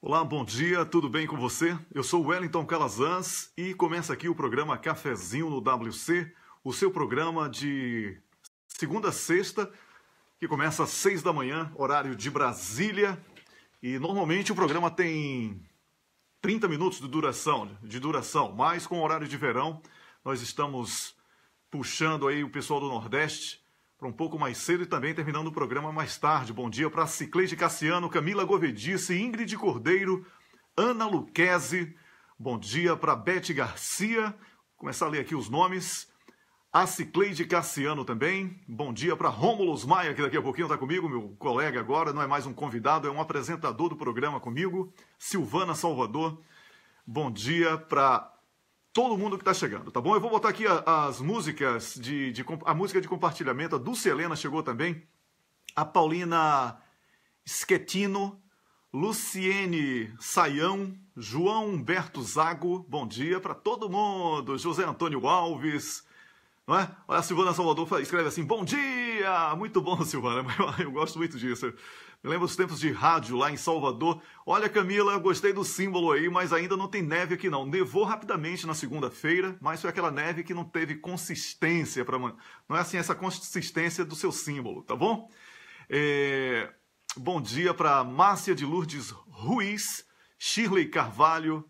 Olá, bom dia, tudo bem com você? Eu sou o Wellington Calazans e começa aqui o programa Cafezinho no WC, o seu programa de segunda a sexta, que começa às 6 da manhã, horário de Brasília. E normalmente o programa tem 30 minutos de duração, mas com horário de verão nós estamos puxando aí o pessoal do Nordeste para um pouco mais cedo e também terminando o programa mais tarde. Bom dia para Cicleide Cassiano, Camila Govedice, Ingrid Cordeiro, Ana Luquezzi. Bom dia para Bete Garcia. Vou começar a ler aqui os nomes. A Cicleide Cassiano também. Bom dia para Rômulos Maia, que daqui a pouquinho está comigo, meu colega agora, não é mais um convidado, é um apresentador do programa comigo. Silvana Salvador. Bom dia para todo mundo que está chegando, tá bom? Eu vou botar aqui as músicas, a música de compartilhamento. A Dulce Helena chegou também. A Paulina Schettino, Luciene Saião, João Humberto Zago. Bom dia para todo mundo. José Antônio Alves, não é? Olha, a Silvana Salvador escreve assim, bom dia! Muito bom, Silvana, eu gosto muito disso. Me lembro dos tempos de rádio lá em Salvador. Olha, Camila, gostei do símbolo aí, mas ainda não tem neve aqui não. Nevou rapidamente na segunda-feira, mas foi aquela neve que não teve consistência. Não é assim essa consistência do seu símbolo, tá bom? Bom dia para Márcia de Lourdes Ruiz, Shirley Carvalho.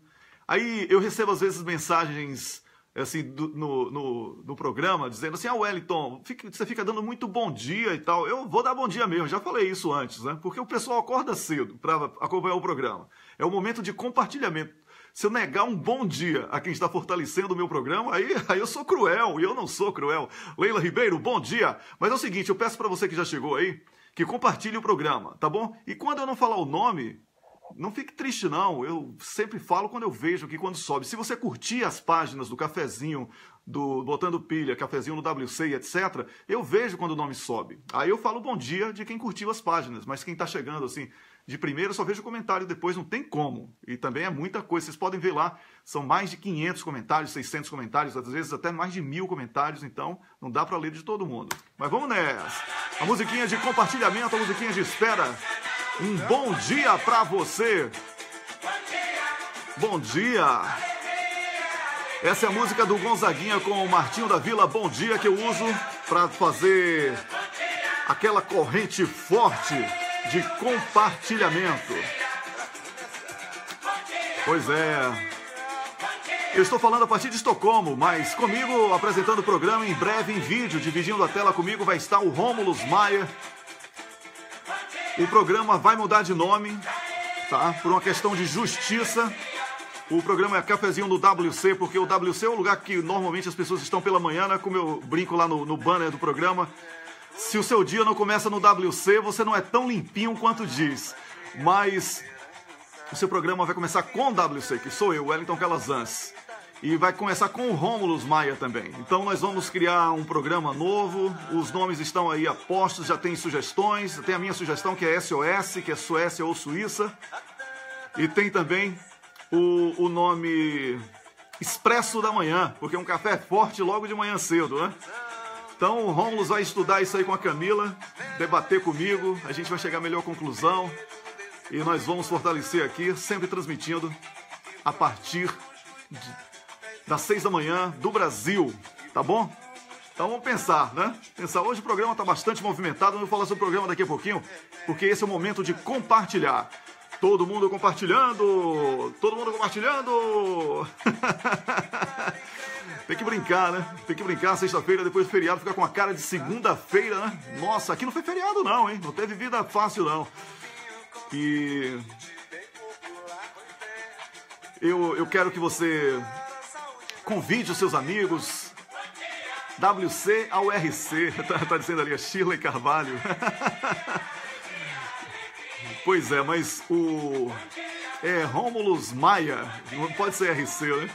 Aí eu recebo às vezes mensagens assim, no programa, dizendo assim, Wellington, você fica dando muito bom dia e tal. Eu vou dar bom dia mesmo, já falei isso antes, né? Porque o pessoal acorda cedo para acompanhar o programa. É o momento de compartilhamento. Se eu negar um bom dia a quem está fortalecendo o meu programa, aí eu sou cruel, e eu não sou cruel. Leila Ribeiro, bom dia. Mas é o seguinte, eu peço para você que já chegou aí, que compartilhe o programa, tá bom? E quando eu não falar o nome, não fique triste não, eu sempre falo quando eu vejo aqui, quando sobe. Se você curtir as páginas do Cafezinho, do Botando Pilha, Cafezinho no WC e etc., eu vejo quando o nome sobe. Aí eu falo bom dia de quem curtiu as páginas, mas quem está chegando assim, de primeiro eu só vejo o comentário, depois não tem como. E também é muita coisa, vocês podem ver lá, são mais de 500 comentários, 600 comentários, às vezes até mais de 1000 comentários, então não dá para ler de todo mundo. Mas vamos nessa. A musiquinha de compartilhamento, a musiquinha de espera. Um bom dia para você. Bom dia. Essa é a música do Gonzaguinha com o Martinho da Vila. Bom dia, que eu uso para fazer aquela corrente forte de compartilhamento. Pois é. Eu estou falando a partir de Estocolmo, mas comigo, apresentando o programa em breve em vídeo, dividindo a tela comigo, vai estar o Rômulos Maia. O programa vai mudar de nome, tá? Por uma questão de justiça. O programa é Cafezinho no WC, porque o WC é o lugar que normalmente as pessoas estão pela manhã, né? Como eu brinco lá no banner do programa. Se o seu dia não começa no WC, você não é tão limpinho quanto diz. Mas o seu programa vai começar com o WC, que sou eu, Wellington Calazans. E vai começar com o Rômulos Maia também. Então nós vamos criar um programa novo. Os nomes estão aí apostos, já tem sugestões. Tem a minha sugestão que é SOS, que é Suécia ou Suíça. E tem também o nome Expresso da Manhã, porque um café é forte logo de manhã cedo, né? Então o Rômulos vai estudar isso aí com a Camila, debater comigo, a gente vai chegar à melhor conclusão. E nós vamos fortalecer aqui, sempre transmitindo a partir das 6 da manhã do Brasil, tá bom? Então vamos pensar, né? Hoje o programa está bastante movimentado, eu vou falar sobre o programa daqui a pouquinho, porque esse é o momento de compartilhar. Todo mundo compartilhando! Todo mundo compartilhando! Tem que brincar, né? Tem que brincar sexta-feira, depois do feriado, ficar com a cara de segunda-feira, né? Nossa, aqui não foi feriado não, hein? Não teve vida fácil não. E eu quero que você convide os seus amigos. WC ao RC, tá dizendo ali a Shirley Carvalho. Pois é, mas Rômulos Maia, não pode ser RC, né?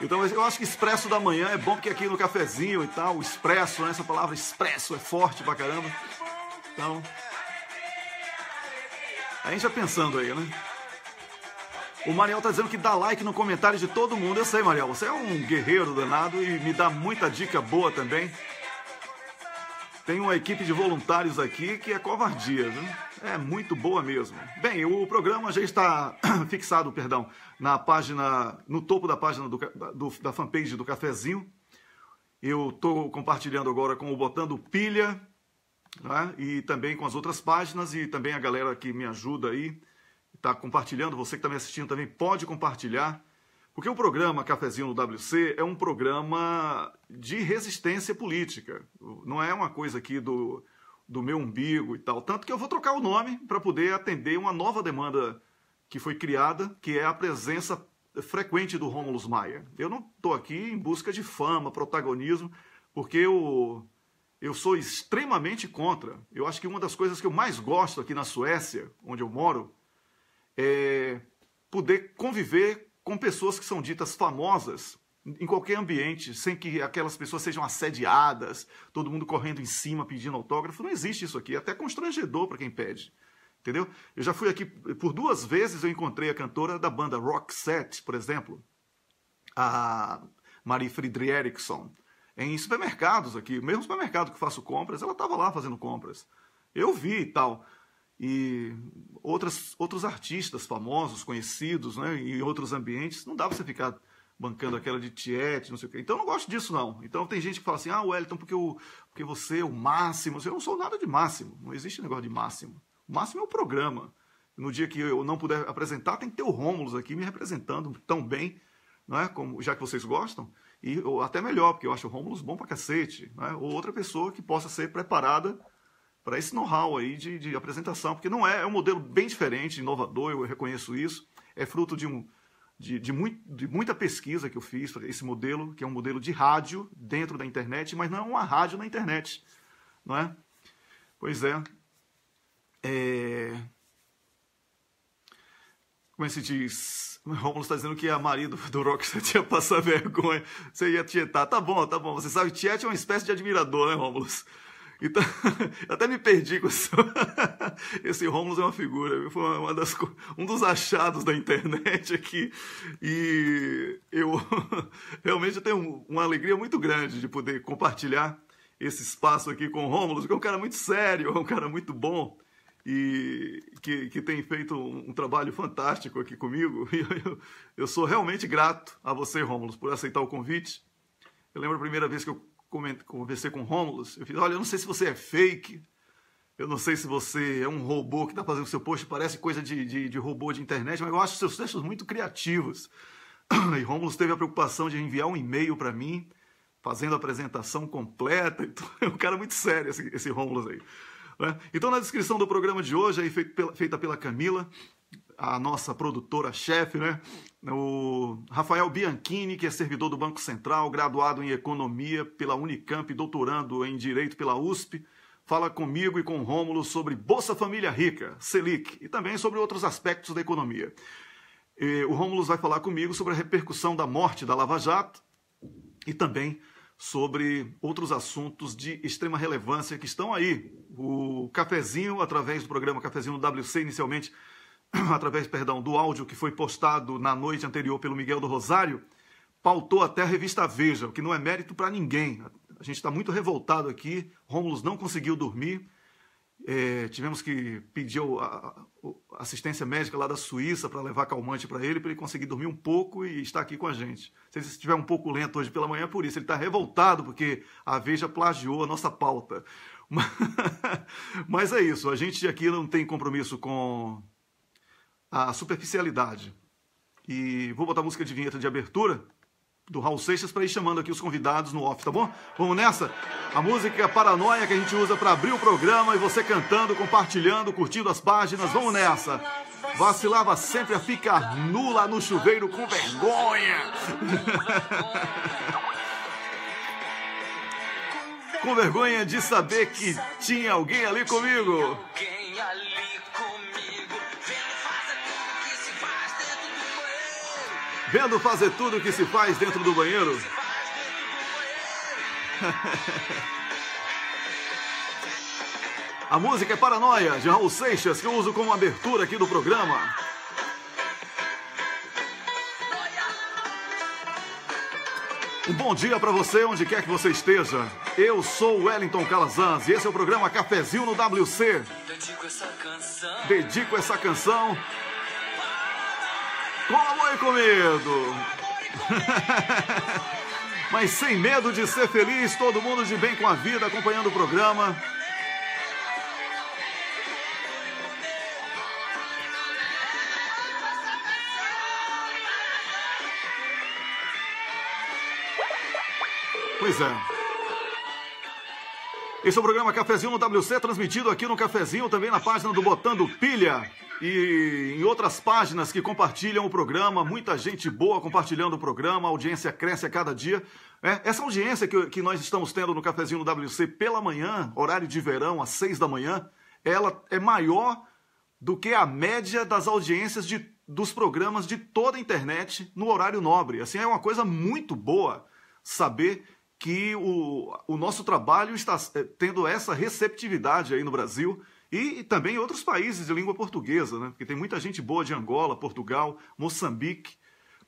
Então eu acho que Expresso da Manhã é bom, porque aqui no cafezinho e tal, o expresso, né? Essa palavra expresso é forte pra caramba. Então, a gente já pensando aí, né? O Mariel tá dizendo que dá like no comentário de todo mundo. Eu sei, Mariel, você é um guerreiro danado e me dá muita dica boa também. Tem uma equipe de voluntários aqui que é covardia, viu? É muito boa mesmo. Bem, o programa já está fixado, perdão, na página, no topo da página da fanpage do Cafezinho. Eu estou compartilhando agora com o Botando Pilha, né? E também com as outras páginas, e também a galera que me ajuda aí está compartilhando. Você que está me assistindo também pode compartilhar, porque o programa Cafezinho no WC é um programa de resistência política. Não é uma coisa aqui do meu umbigo e tal. Tanto que eu vou trocar o nome para poder atender uma nova demanda que foi criada, que é a presença frequente do Rômulus Maia. Eu não estou aqui em busca de fama, protagonismo, porque eu sou extremamente contra. Eu acho que uma das coisas que eu mais gosto aqui na Suécia, onde eu moro, é poder conviver com pessoas que são ditas famosas em qualquer ambiente, sem que aquelas pessoas sejam assediadas, todo mundo correndo em cima pedindo autógrafo. Não existe isso aqui, é até constrangedor para quem pede, entendeu? Eu já fui aqui por 2 vezes, eu encontrei a cantora da banda Roxette, por exemplo, a Marie Friedrichsson, em supermercados aqui, mesmo supermercado que faço compras, ela estava lá fazendo compras. Eu vi e tal. E outros artistas famosos, conhecidos, né, em outros ambientes, não dá para você ficar bancando aquela de tiete, não sei o quê. Então eu não gosto disso, não. Então tem gente que fala assim, Wellington, porque você é o máximo. Eu não sou nada de máximo. Não existe negócio de máximo. O máximo é o programa. No dia que eu não puder apresentar, tem que ter o Rômulus aqui me representando tão bem, não é? Como, já que vocês gostam. Ou até melhor, porque eu acho o Rômulus bom pra cacete. Não é? Ou outra pessoa que possa ser preparada para esse know-how aí de apresentação. Porque não é um modelo bem diferente, inovador, eu reconheço isso. É fruto de muita pesquisa que eu fiz para esse modelo, que é um modelo de rádio dentro da internet, mas não é uma rádio na internet, não é? Pois é. Como é que se diz? O Rômulo está dizendo que a Maria do Roxette ia passar vergonha. Você ia tietar. Tá bom. Você sabe, tiete é uma espécie de admirador, né, Rômulo? Então, até me perdi com isso. Esse Rômulus é uma figura, foi um dos achados da internet aqui, e eu realmente tenho uma alegria muito grande de poder compartilhar esse espaço aqui com o Rômulus, que é um cara muito sério, é um cara muito bom, e que tem feito um trabalho fantástico aqui comigo, e eu sou realmente grato a você, Rômulus, por aceitar o convite. Eu lembro a primeira vez que eu conversei com o Rômulus, eu fiz, olha, eu não sei se você é fake, eu não sei se você é um robô que está fazendo o seu post, parece coisa de robô de internet, mas eu acho seus textos muito criativos. E Rômulus teve a preocupação de enviar um e-mail para mim, fazendo a apresentação completa. Então, é um cara muito sério esse Rômulus aí, né? Então, na descrição do programa de hoje, aí, feita pela Camila, a nossa produtora-chefe, né? O Rafael Bianchini, que é servidor do Banco Central, graduado em Economia pela Unicamp, doutorando em Direito pela USP, fala comigo e com o Rômulo sobre Bolsa Família Rica, Selic, e também sobre outros aspectos da economia. O Rômulo vai falar comigo sobre a repercussão da morte da Lava Jato e também sobre outros assuntos de extrema relevância que estão aí. O Cafezinho, através do programa Cafezinho no WC, inicialmente, através, do áudio que foi postado na noite anterior pelo Miguel do Rosário, pautou até a revista Veja, o que não é mérito para ninguém. A gente está muito revoltado aqui, Rômulus não conseguiu dormir, tivemos que pedir a assistência médica lá da Suíça para levar calmante para ele conseguir dormir um pouco e estar aqui com a gente. Se ele estiver um pouco lento hoje pela manhã, é por isso. Ele está revoltado porque a Veja plagiou a nossa pauta. Mas é isso, a gente aqui não tem compromisso com a superficialidade. E vou botar a música de vinheta de abertura do Raul Seixas para ir chamando aqui os convidados no off, tá bom? Vamos nessa? A música é a Paranoia que a gente usa para abrir o programa e você cantando, compartilhando, curtindo as páginas. Vamos nessa! Vacilava sempre a ficar nula no chuveiro com vergonha. Com vergonha de saber que tinha alguém ali comigo. Vendo fazer tudo o que se faz dentro do banheiro. A música é Paranoia, de Raul Seixas, que eu uso como abertura aqui do programa. Um bom dia para você, onde quer que você esteja. Eu sou o Wellington Calazans e esse é o programa Cafezinho no WC. Dedico essa canção com amor e com medo. Mas sem medo de ser feliz, todo mundo de bem com a vida, acompanhando o programa. Pois é. Esse é o programa Cafezinho no WC, transmitido aqui no Cafezinho, também na página do Botando Pilha e em outras páginas que compartilham o programa. Muita gente boa compartilhando o programa, a audiência cresce a cada dia. Essa audiência que nós estamos tendo no Cafezinho no WC pela manhã, horário de verão, às 6 da manhã, ela é maior do que a média das audiências dos programas de toda a internet no horário nobre. Assim, é uma coisa muito boa saber que o nosso trabalho está tendo essa receptividade aí no Brasil e também em outros países de língua portuguesa, né? Porque tem muita gente boa de Angola, Portugal, Moçambique,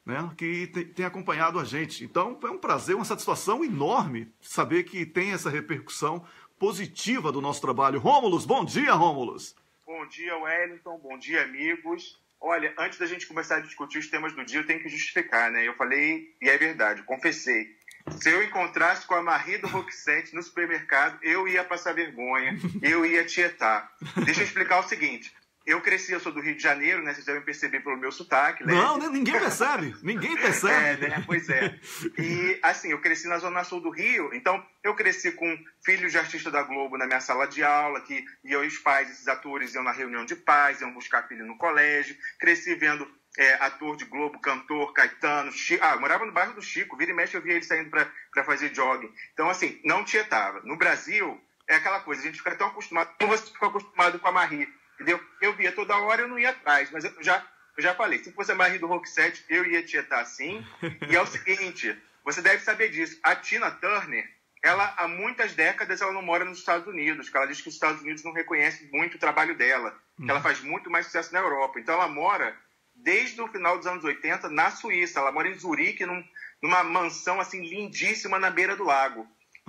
né? Que tem acompanhado a gente. Então é um prazer, uma satisfação enorme saber que tem essa repercussão positiva do nosso trabalho. Rômulus, bom dia, Rômulus. Bom dia, Wellington, bom dia, amigos. Olha, antes da gente começar a discutir os temas do dia, eu tenho que justificar, né? Eu falei, e é verdade, confessei. Se eu encontrasse com a Marie do Roxette no supermercado, eu ia passar vergonha, eu ia tietar. Deixa eu explicar o seguinte. Eu sou do Rio de Janeiro, né? Vocês devem perceber pelo meu sotaque, né? Não, ninguém percebe, ninguém percebe. Né? Pois é. E, assim, eu cresci na Zona Sul do Rio, então eu cresci com filhos de artista da Globo na minha sala de aula, que eu e os pais, esses atores, iam na reunião de pais, iam buscar filho no colégio. Cresci vendo ator de Globo, cantor, Caetano, Chico. Eu morava no bairro do Chico, vira e mexe eu via ele saindo para fazer jogging. Então, assim, não tietava. No Brasil, é aquela coisa, a gente fica tão acostumado, como você ficou acostumado com a Marie, entendeu? Eu via toda hora, eu não ia atrás, mas eu já falei, se fosse a Marie do Roxette, eu ia tietar sim. E é o seguinte, você deve saber disso, a Tina Turner, ela, há muitas décadas, ela não mora nos Estados Unidos, porque ela diz que os Estados Unidos não reconhecem muito o trabalho dela, que ela faz muito mais sucesso na Europa. Então, ela mora desde o final dos anos 80 na Suíça. Ela mora em Zurique, numa mansão assim lindíssima na beira do lago.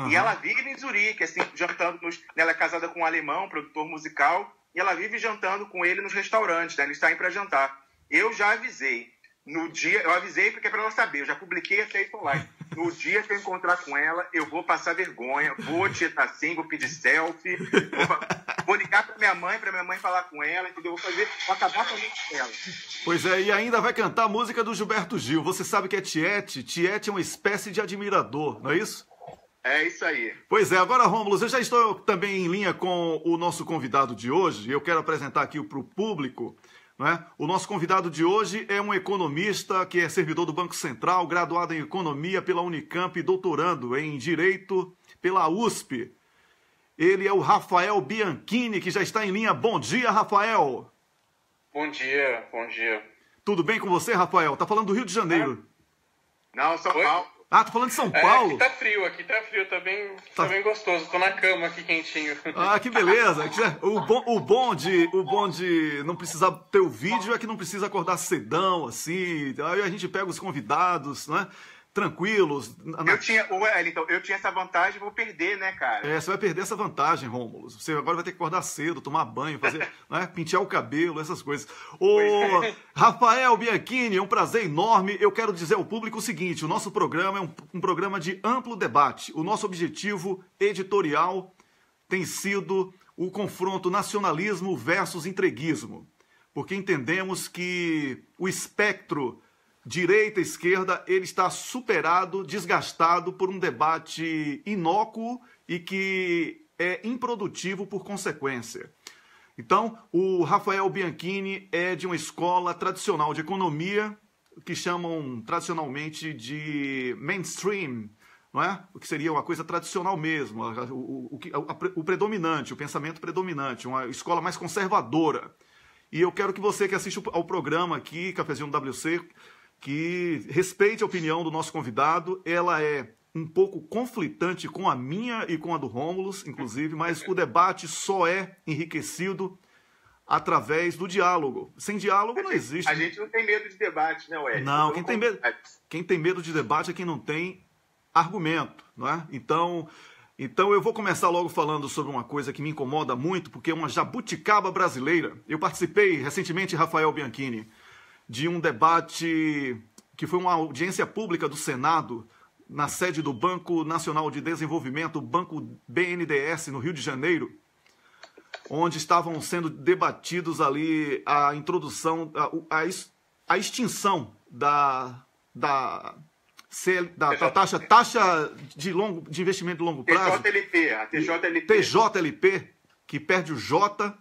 E ela vive em Zurique, assim, jantando ela é casada com um alemão, produtor musical, e ela vive jantando com ele nos restaurantes, né? Eles saem para jantar. Eu já avisei. Eu avisei porque é para ela saber, eu já publiquei essa aí online. No dia que eu encontrar com ela, eu vou passar vergonha, vou tietar assim, vou pedir selfie, vou ligar para minha mãe falar com ela, entendeu? Vou acabar com a mente dela. Pois é, e ainda vai cantar a música do Gilberto Gil. Você sabe que é tiete? Tiete é uma espécie de admirador, não é isso? É isso aí. Pois é, agora, Rômulus, eu já estou também em linha com o nosso convidado de hoje. Eu quero apresentar aqui para o público. Né? O nosso convidado de hoje é um economista que é servidor do Banco Central, graduado em Economia pela Unicamp e doutorando em Direito pela USP. Ele é o Rafael Bianchini, que já está em linha. Bom dia, Rafael. Bom dia, bom dia. Tudo bem com você, Rafael? Tá falando do Rio de Janeiro. Não, São Paulo. Ah, tô falando de São Paulo. Aqui tá frio, tá bem gostoso. Tô na cama aqui quentinho. Ah, que beleza. O bom de não precisar ter o vídeo é que não precisa acordar cedão, assim. Aí a gente pega os convidados, né? Tranquilos. Eu tinha essa vantagem, vou perder, né, cara? Você vai perder essa vantagem, Rômulus. Você agora vai ter que acordar cedo, tomar banho, fazer, né, pentear o cabelo, essas coisas. Rafael Bianchini, é um prazer enorme. Eu quero dizer ao público o seguinte, o nosso programa é um programa de amplo debate. O nosso objetivo editorial tem sido o confronto nacionalismo versus entreguismo. Porque entendemos que o espectro direita e esquerda, ele está superado, desgastado por um debate inócuo e que é improdutivo por consequência. Então, o Rafael Bianchini é de uma escola tradicional de economia, que chamam tradicionalmente de mainstream, não é? O que seria uma coisa tradicional mesmo, o predominante, o pensamento predominante, uma escola mais conservadora. E eu quero que você que assiste ao programa aqui, Cafezinho no WC, que respeite a opinião do nosso convidado. Ela é um pouco conflitante com a minha e com a do Rômulus, inclusive, mas o debate só é enriquecido através do diálogo. Sem diálogo não existe. A gente não tem medo de debate, né, Wellington? Não, quem tem medo de debate é quem não tem argumento, não é? Então eu vou começar logo falando sobre uma coisa que me incomoda muito, porque é uma jabuticaba brasileira. Eu participei recentemente, Rafael Bianchini, de um debate que foi uma audiência pública do Senado, na sede do Banco Nacional de Desenvolvimento, o Banco BNDES, no Rio de Janeiro, onde estavam sendo debatidos ali a introdução, a extinção da taxa de investimento de longo prazo. a TJLP, que perde o J,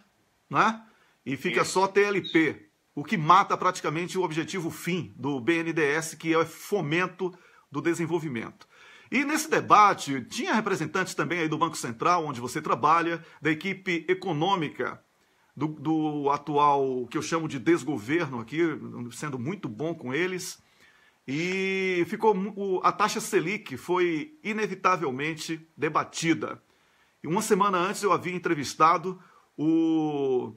né? E fica só TLP, o que mata praticamente o objetivo fim do BNDES, que é o fomento do desenvolvimento. E nesse debate, tinha representantes também aí do Banco Central, onde você trabalha, da equipe econômica do atual, que eu chamo de desgoverno aqui, sendo muito bom com eles. E a taxa Selic foi inevitavelmente debatida. E uma semana antes eu havia entrevistado o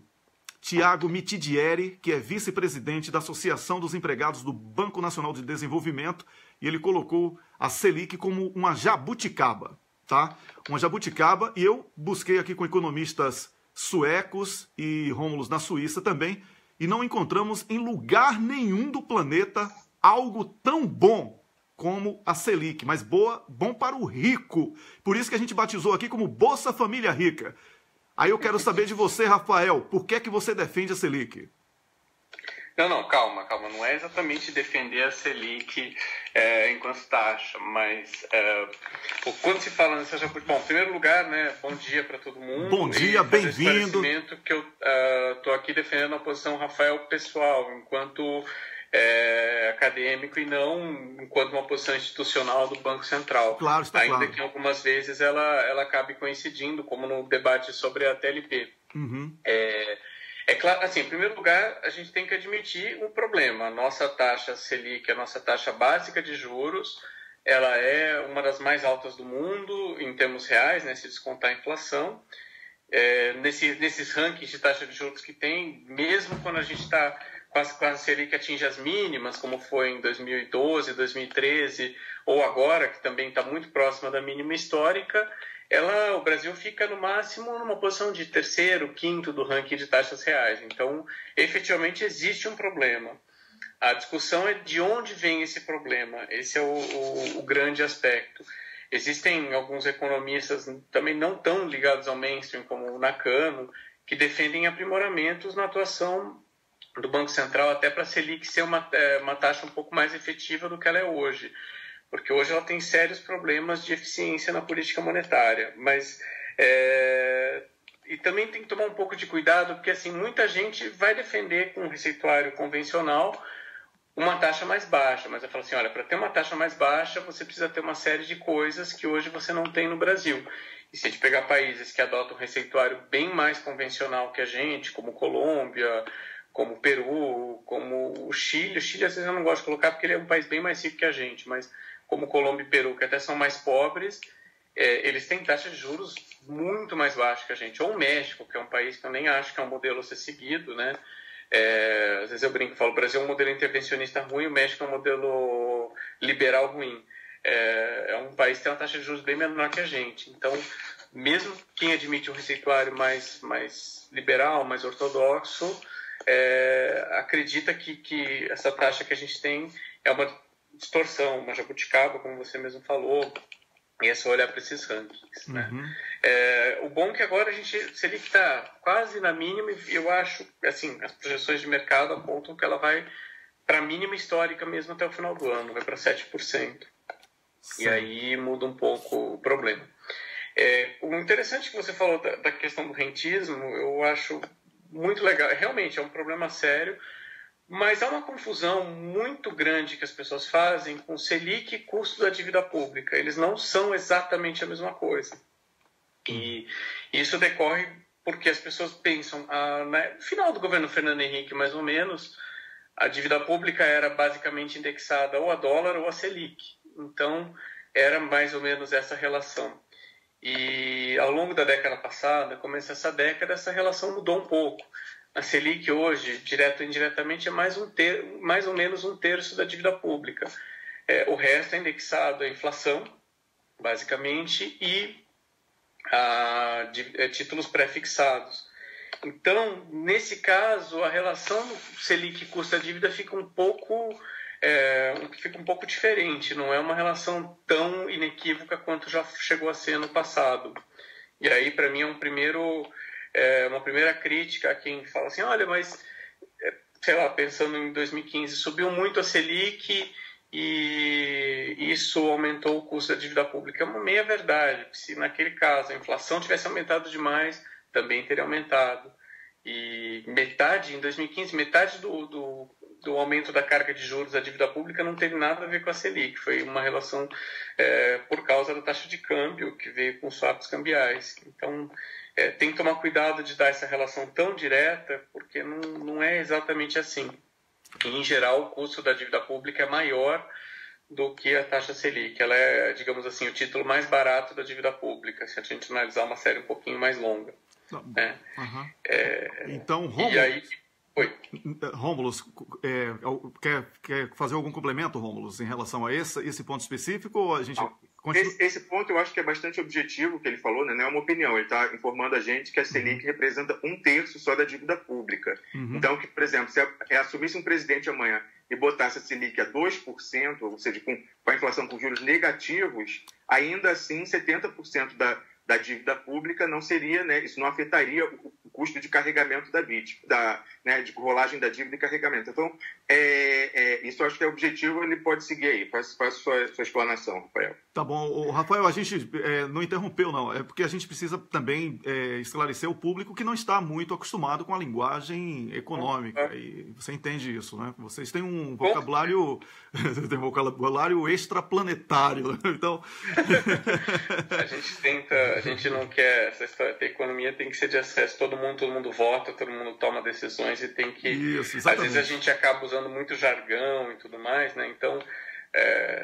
Tiago Mitidieri, que é vice-presidente da Associação dos Empregados do Banco Nacional de Desenvolvimento, e ele colocou a Selic como uma jabuticaba, tá? Uma jabuticaba, e eu busquei aqui com economistas suecos e Rômulos na Suíça também, e não encontramos em lugar nenhum do planeta algo tão bom como a Selic, mas bom para o rico. Por isso que a gente batizou aqui como Bolsa Família Rica. Aí eu quero saber de você, Rafael, por que você defende a Selic? Não, calma. Não é exatamente defender a Selic enquanto taxa, mas quando se fala nessa jabuticaba... Bom, em primeiro lugar, né, bom dia para todo mundo. Bom dia, bem-vindo. Que eu estou aqui defendendo a posição Rafael pessoal, enquanto acadêmico e não enquanto uma posição institucional do Banco Central. Claro, está ainda claro. Que algumas vezes ela acabe coincidindo, como no debate sobre a TLP. Uhum. É claro, assim, em primeiro lugar, a gente tem que admitir um problema. A nossa taxa Selic, a nossa taxa básica de juros, ela é uma das mais altas do mundo em termos reais, né, se descontar a inflação. Nesses rankings de taxa de juros que tem, mesmo quando a gente está com a Selic atinge as mínimas, como foi em 2012, 2013, ou agora, que também está muito próxima da mínima histórica, o Brasil fica no máximo numa posição de terceiro, quinto do ranking de taxas reais. Então, efetivamente, existe um problema. A discussão é de onde vem esse problema. Esse é o grande aspecto. Existem alguns economistas também não tão ligados ao mainstream, como o Nakano, que defendem aprimoramentos na atuação do Banco Central até para a Selic ser uma taxa um pouco mais efetiva do que ela é hoje. Porque hoje ela tem sérios problemas de eficiência na política monetária. Mas e também tem que tomar um pouco de cuidado, porque assim, muita gente vai defender com um receituário convencional uma taxa mais baixa, mas eu falo assim, olha, para ter uma taxa mais baixa, você precisa ter uma série de coisas que hoje você não tem no Brasil. E se a gente pegar países que adotam um receituário bem mais convencional que a gente, como Colômbia, como Peru, como o Chile às vezes eu não gosto de colocar porque ele é um país bem mais rico que a gente, mas como Colômbia e Peru, que até são mais pobres, eles têm taxas de juros muito mais baixas que a gente. Ou o México, que é um país que eu nem acho que é um modelo a ser seguido, né? Às vezes eu brinco e falo, o Brasil é um modelo intervencionista ruim, o México é um modelo liberal ruim. É um país que tem uma taxa de juros bem menor que a gente. Então, mesmo quem admite um receituário mais liberal, mais ortodoxo, acredita que essa taxa que a gente tem é uma distorção, uma jabuticaba, como você mesmo falou, e é só olhar para esses rankings. Né? O bom é que agora se ele está quase na mínima, eu acho, assim, as projeções de mercado apontam que ela vai para a mínima histórica mesmo até o final do ano, vai para 7%. Sim. E aí muda um pouco o problema. O interessante que você falou da questão do rentismo, eu acho muito legal. Realmente é um problema sério, mas há uma confusão muito grande que as pessoas fazem com Selic e custo da dívida pública. Eles não são exatamente a mesma coisa. E isso decorre porque as pessoas pensam, no final do governo Fernando Henrique, mais ou menos, a dívida pública era basicamente indexada ou a dólar ou a Selic. Então, era mais ou menos essa relação. E ao longo da década passada, começa essa década, essa relação mudou um pouco. A Selic hoje, direto ou indiretamente, é mais ou menos um terço da dívida pública. O resto é indexado à inflação, basicamente, e títulos pré-fixados. Então, nesse caso, a relação Selic custo-dívida fica um pouco diferente, não é uma relação tão inequívoca quanto já chegou a ser no passado. E aí, para mim, uma primeira crítica a quem fala assim, olha, mas, sei lá, pensando em 2015, subiu muito a Selic e isso aumentou o custo da dívida pública. É uma meia-verdade. Se naquele caso a inflação tivesse aumentado demais, também teria aumentado. E em 2015, metade do aumento da carga de juros da dívida pública não teve nada a ver com a Selic. Foi uma relação por causa da taxa de câmbio que veio com os swaps cambiais. Então, tem que tomar cuidado de dar essa relação tão direta, porque não é exatamente assim. Em geral, o custo da dívida pública é maior do que a taxa Selic. Ela é, digamos assim, o título mais barato da dívida pública, se a gente analisar uma série um pouquinho mais longa. Então, Rômulos, quer fazer algum complemento, Rômulos, em relação a esse ponto específico? Ou a gente continua... Esse ponto eu acho que é bastante objetivo que ele falou, né? Não é uma opinião, ele está informando a gente que a Selic representa 1/3 só da dívida pública. Então, que, por exemplo, se assumisse um presidente amanhã e botasse a Selic a 2%, ou seja, com a inflação com juros negativos, ainda assim 70% da dívida pública não seria, né, isso não afetaria o custo de carregamento da vítima, de rolagem da dívida e carregamento. Então, isso eu acho que é objetivo, ele pode seguir aí. Faz sua explanação, Rafael. Tá bom. Rafael, a gente não interrompeu, não. É porque a gente precisa também esclarecer o público que não está muito acostumado com a linguagem econômica. E você entende isso, né? Vocês têm um vocabulário, extraplanetário. Então... A gente não quer essa história. A economia tem que ser de acesso. Todo mundo vota, todo mundo toma decisões e tem que... Isso, às vezes a gente acaba usando muito jargão e tudo mais, né? Então...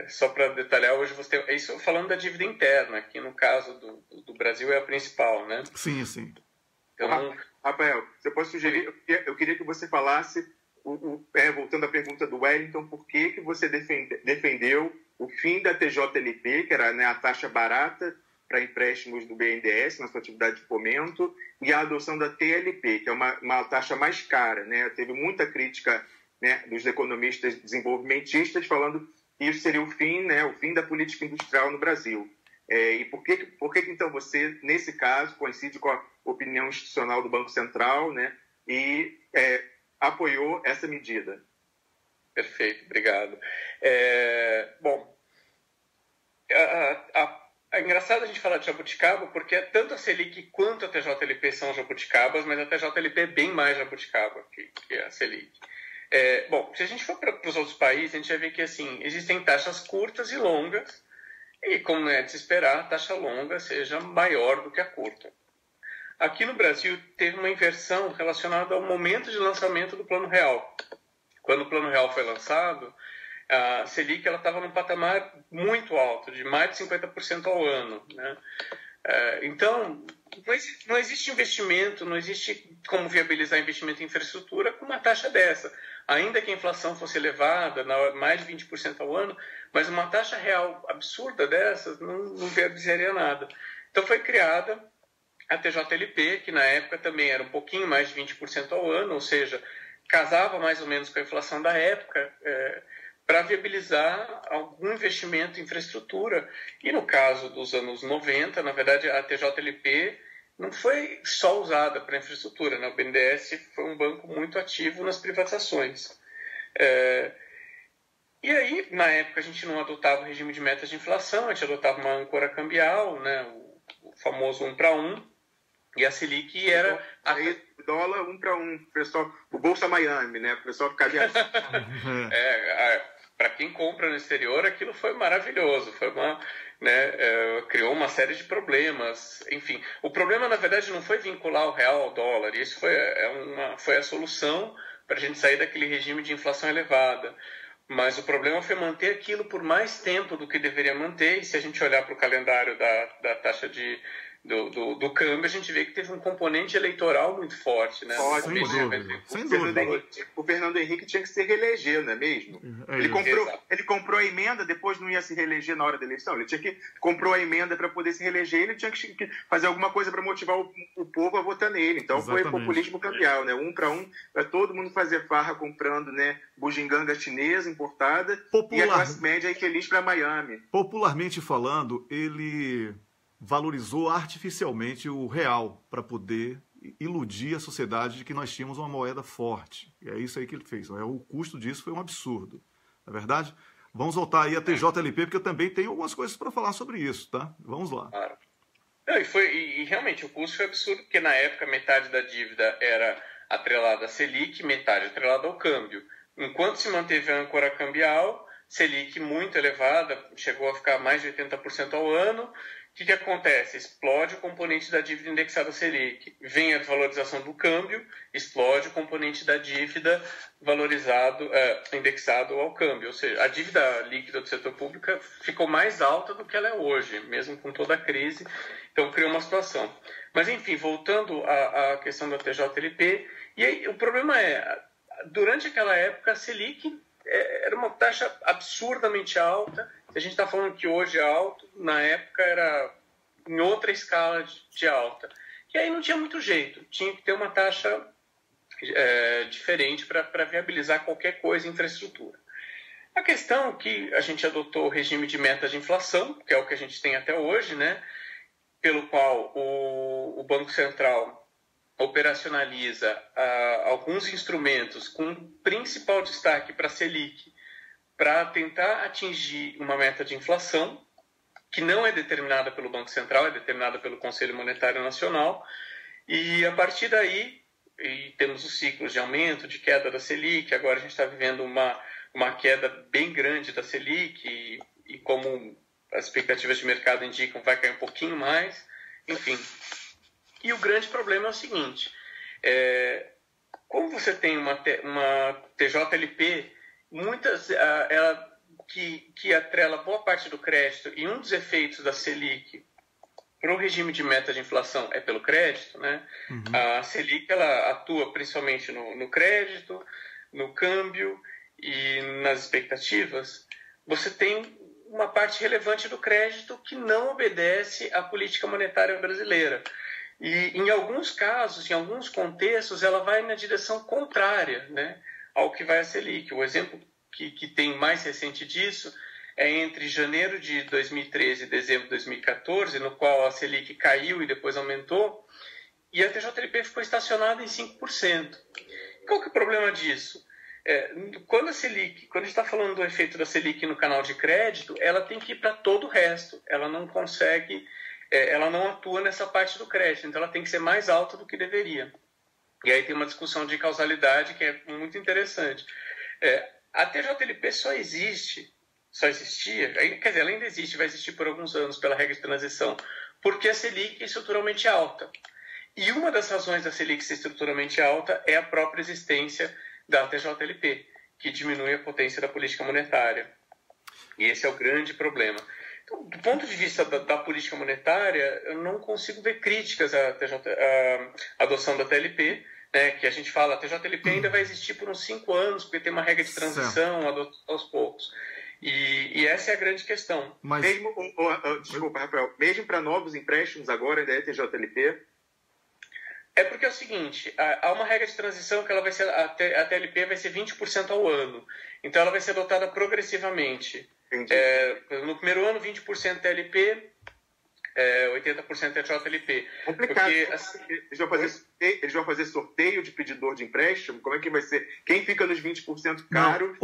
só para detalhar, hoje você tem... Isso falando da dívida interna, que no caso do Brasil é a principal, né? Sim, sim. Então, Rafael, você pode sugerir... Eu queria que você falasse, voltando à pergunta do Wellington, por que você defendeu o fim da TJLP, que era, né, a taxa barata para empréstimos do BNDES na sua atividade de fomento, e a adoção da TLP, que é uma taxa mais cara, né? Teve muita crítica, né, dos economistas desenvolvimentistas falando que isso seria o fim, né, o fim da política industrial no Brasil. E por que então você, nesse caso, coincide com a opinião institucional do Banco Central, né, e apoiou essa medida? Perfeito, obrigado. Bom, é engraçado a gente falar de jabuticaba, porque tanto a Selic quanto a TJLP são jabuticabas, mas a TJLP é bem mais jabuticaba que a Selic. Bom, se a gente for para os outros países, a gente vai ver que assim, existem taxas curtas e longas, e como é de se esperar, a taxa longa seja maior do que a curta. Aqui no Brasil, teve uma inversão relacionada ao momento de lançamento do Plano Real. Quando o Plano Real foi lançado, a Selic estava num patamar muito alto, de mais de 50% ao ano, né? Então, não existe investimento, não existe como viabilizar investimento em infraestrutura com uma taxa dessa. Ainda que a inflação fosse elevada, mais de 20% ao ano, mas uma taxa real absurda dessas não viabilizaria nada. Então foi criada a TJLP, que na época também era um pouquinho mais de 20% ao ano, ou seja, casava mais ou menos com a inflação da época, para viabilizar algum investimento em infraestrutura. E no caso dos anos 90, na verdade, a TJLP não foi só usada para infraestrutura, né? O BNDES foi um banco muito ativo nas privatizações. E aí, na época, a gente não adotava o regime de metas de inflação, a gente adotava uma âncora cambial, né? O famoso 1-para-1, e a Selic era... O dólar 1-para-1, pessoal, o Bolsa Miami, né? O pessoal ficava... Para quem compra no exterior, aquilo foi maravilhoso, criou uma série de problemas. Enfim, o problema, na verdade, não foi vincular o real ao dólar, isso foi a solução para a gente sair daquele regime de inflação elevada. Mas o problema foi manter aquilo por mais tempo do que deveria manter, e se a gente olhar para o calendário da taxa do câmbio, a gente vê que teve um componente eleitoral muito forte, né? Sem dúvida. O Fernando Henrique tinha que se reeleger, não é mesmo? Ele comprou a emenda, depois não ia se reeleger na hora da eleição. Ele tinha que comprou a emenda para poder se reeleger, ele tinha que fazer alguma coisa para motivar o povo a votar nele. Então foi populismo cambial, né? Para todo mundo fazer farra comprando, né, bugiganga chinesa importada e a classe média infeliz para Miami. Popularmente falando, ele valorizou artificialmente o real para poder iludir a sociedade de que nós tínhamos uma moeda forte. E é isso aí que ele fez. O custo disso foi um absurdo. Não é verdade? Vamos voltar aí a TJLP, porque eu também tenho algumas coisas para falar sobre isso, tá? Vamos lá. Claro. E realmente o custo foi absurdo, porque na época metade da dívida era atrelada à Selic, metade atrelada ao câmbio. Enquanto se manteve a âncora cambial, Selic muito elevada, chegou a ficar mais de 80% ao ano. O que acontece? Explode o componente da dívida indexada à Selic. Vem a desvalorização do câmbio, explode o componente da dívida indexado ao câmbio. Ou seja, a dívida líquida do setor público ficou mais alta do que ela é hoje, mesmo com toda a crise. Então, criou uma situação. Mas, enfim, voltando à questão da TJLP, e aí, o problema é, durante aquela época, a Selic era uma taxa absurdamente alta. Se a gente está falando que hoje é alto, na época era em outra escala de alta. E aí não tinha muito jeito, tinha que ter uma taxa diferente para viabilizar qualquer coisa em infraestrutura. A questão é que a gente adotou o regime de meta de inflação, que é o que a gente tem até hoje, né, pelo qual o Banco Central operacionaliza alguns instrumentos com principal destaque para a Selic, para tentar atingir uma meta de inflação, que não é determinada pelo Banco Central, é determinada pelo Conselho Monetário Nacional, e a partir daí temos os ciclos de aumento, de queda da Selic. Agora a gente está vivendo uma queda bem grande da Selic, e como as expectativas de mercado indicam, vai cair um pouquinho mais, enfim. E o grande problema é o seguinte, como você tem uma TJLP, que atrela boa parte do crédito, e um dos efeitos da Selic para o regime de meta de inflação é pelo crédito, né? Uhum. A Selic ela atua principalmente no crédito, no câmbio e nas expectativas. Você tem uma parte relevante do crédito que não obedece à política monetária brasileira. E em alguns casos, em alguns contextos, ela vai na direção contrária, né, ao que vai a Selic. O exemplo que tem mais recente disso é entre janeiro de 2013 e dezembro de 2014, no qual a Selic caiu e depois aumentou, e a TJLP ficou estacionada em 5%. Qual que é o problema disso? Quando a gente está falando do efeito da Selic no canal de crédito, ela tem que ir para todo o resto. Ela não consegue, ela não atua nessa parte do crédito, então ela tem que ser mais alta do que deveria. E aí tem uma discussão de causalidade que é muito interessante. A TJLP só existia, quer dizer, ela ainda existe, vai existir por alguns anos pela regra de transição, porque a Selic é estruturalmente alta. E uma das razões da Selic ser estruturalmente alta é a própria existência da TJLP, que diminui a potência da política monetária. E esse é o grande problema. Então, do ponto de vista da política monetária, eu não consigo ver críticas à adoção da TLP, né, que a gente fala, a TJLP ainda vai existir por uns 5 anos, porque tem uma regra de transição aos poucos. E essa é a grande questão. Mas... Desculpa, Rafael, mesmo para novos empréstimos agora ainda é TJLP? É porque é o seguinte, há uma regra de transição que ela vai ser, a TLP vai ser 20% ao ano. Então ela vai ser adotada progressivamente. No primeiro ano, 20% TLP, 80% TJLP. Complicado. Porque, eles vão fazer sorteio de pedidor de empréstimo? Como é que vai ser? Quem fica nos 20% caro?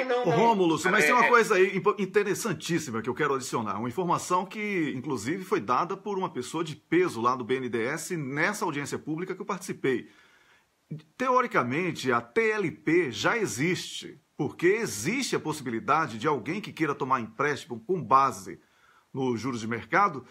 Não. Rômulo, mas tem uma coisa aí interessantíssima que eu quero adicionar. Uma informação que, inclusive, foi dada por uma pessoa de peso lá do BNDES nessa audiência pública que eu participei. Teoricamente, a TLP já existe, porque existe a possibilidade de alguém que queira tomar empréstimo com base nos juros de mercado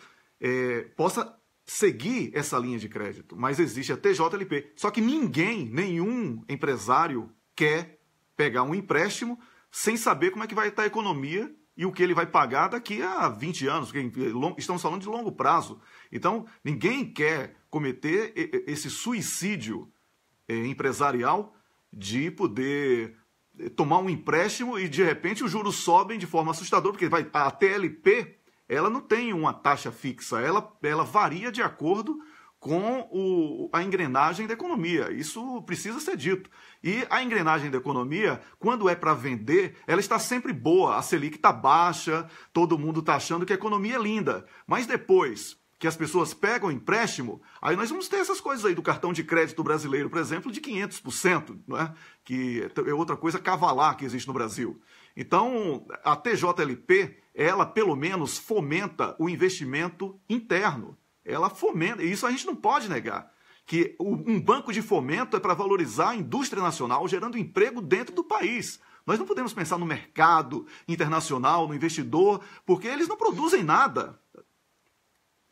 possa seguir essa linha de crédito, mas existe a TJLP. Só que nenhum empresário quer pegar um empréstimo sem saber como é que vai estar a economia e o que ele vai pagar daqui a 20 anos, porque estamos falando de longo prazo. Então, ninguém quer cometer esse suicídio empresarial de poder tomar um empréstimo e, de repente, os juros sobem de forma assustadora, porque a TLP ela não tem uma taxa fixa, ela varia de acordo com a engrenagem da economia. Isso precisa ser dito. E a engrenagem da economia, quando é para vender, ela está sempre boa. A Selic está baixa, todo mundo está achando que a economia é linda. Mas depois que as pessoas pegam empréstimo, aí nós vamos ter essas coisas aí do cartão de crédito brasileiro, por exemplo, de 500%, não é? Que é outra coisa cavalar que existe no Brasil. Então, a TJLP, ela pelo menos fomenta o investimento interno. Ela fomenta, e isso a gente não pode negar, que um banco de fomento é para valorizar a indústria nacional, gerando emprego dentro do país. Nós não podemos pensar no mercado internacional, no investidor, porque eles não produzem nada.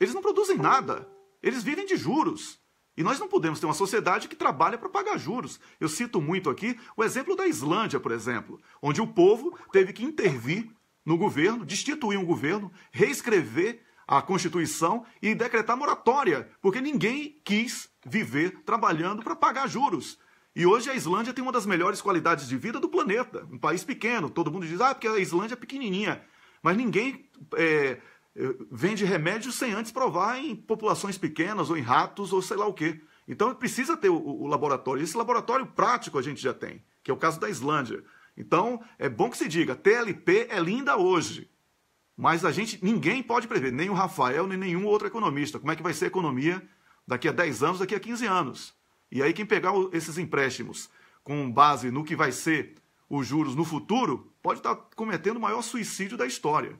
Eles não produzem nada. Eles vivem de juros. E nós não podemos ter uma sociedade que trabalha para pagar juros. Eu cito muito aqui o exemplo da Islândia, por exemplo, onde o povo teve que intervir no governo, destituir um governo, reescrever a Constituição e decretar moratória, porque ninguém quis viver trabalhando para pagar juros. E hoje a Islândia tem uma das melhores qualidades de vida do planeta. Um país pequeno, todo mundo diz, porque a Islândia é pequenininha. Mas ninguém vende remédios sem antes provar em populações pequenas ou em ratos ou sei lá o quê. Então precisa ter o laboratório. Esse laboratório prático a gente já tem, que é o caso da Islândia. Então é bom que se diga, TLP é linda hoje. Mas ninguém pode prever, nem o Rafael, nem nenhum outro economista, como é que vai ser a economia daqui a 10 anos, daqui a 15 anos. E aí quem pegar esses empréstimos com base no que vai ser os juros no futuro, pode estar cometendo o maior suicídio da história.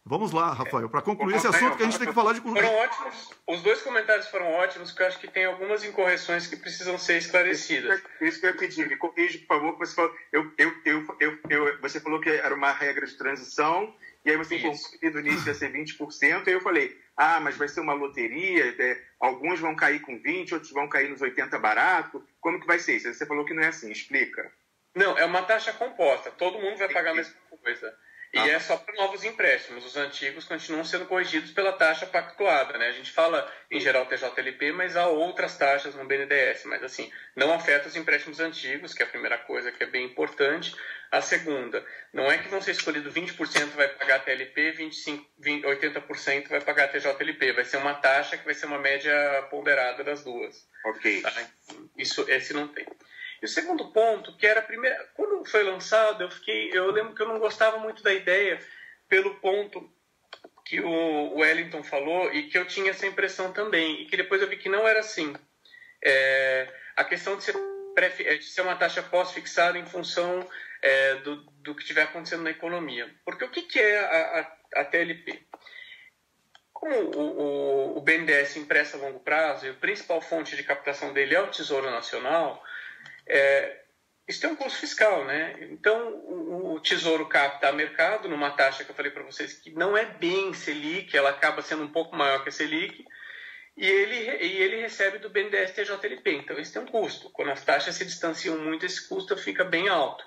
Vamos lá, Rafael, para concluir esse assunto que a gente tem que falar de... Foram ótimos, os dois comentários foram ótimos, porque eu acho que tem algumas incorreções que precisam ser esclarecidas. Isso que eu ia pedir, me corrija, por favor, porque você falou que era uma regra de transição, e aí você informou que no início ia ser 20%, e eu falei, mas vai ser uma loteria, alguns vão cair com 20%, outros vão cair nos 80% barato, como que vai ser isso? Você falou que não é assim, explica. Não, é uma taxa composta, todo mundo vai pagar a mesma coisa. E é só para novos empréstimos, os antigos continuam sendo corrigidos pela taxa pactuada, né? A gente fala, em geral, TJLP, mas há outras taxas no BNDES, mas assim, não afeta os empréstimos antigos, que é a primeira coisa que é bem importante. A segunda, não é que vão ser escolhidos 20% vai pagar TLP, 80% vai pagar TJLP, vai ser uma taxa que vai ser uma média ponderada das duas. Ok. Tá? Esse não tem. E o segundo ponto, que era a primeira... Quando foi lançado, eu lembro que eu não gostava muito da ideia, pelo ponto que o Wellington falou, e que eu tinha essa impressão também, e que depois eu vi que não era assim. A questão de ser uma taxa pós-fixada em função do que estiver acontecendo na economia. Porque o que é a TLP? Como o BNDES empresta a longo prazo, e a principal fonte de captação dele é o Tesouro Nacional... isso tem um custo fiscal, né? Então, o Tesouro capta a mercado numa taxa que eu falei para vocês que não é bem Selic, ela acaba sendo um pouco maior que a Selic, e ele recebe do BNDES TJLP. Então, isso tem um custo. Quando as taxas se distanciam muito, esse custo fica bem alto.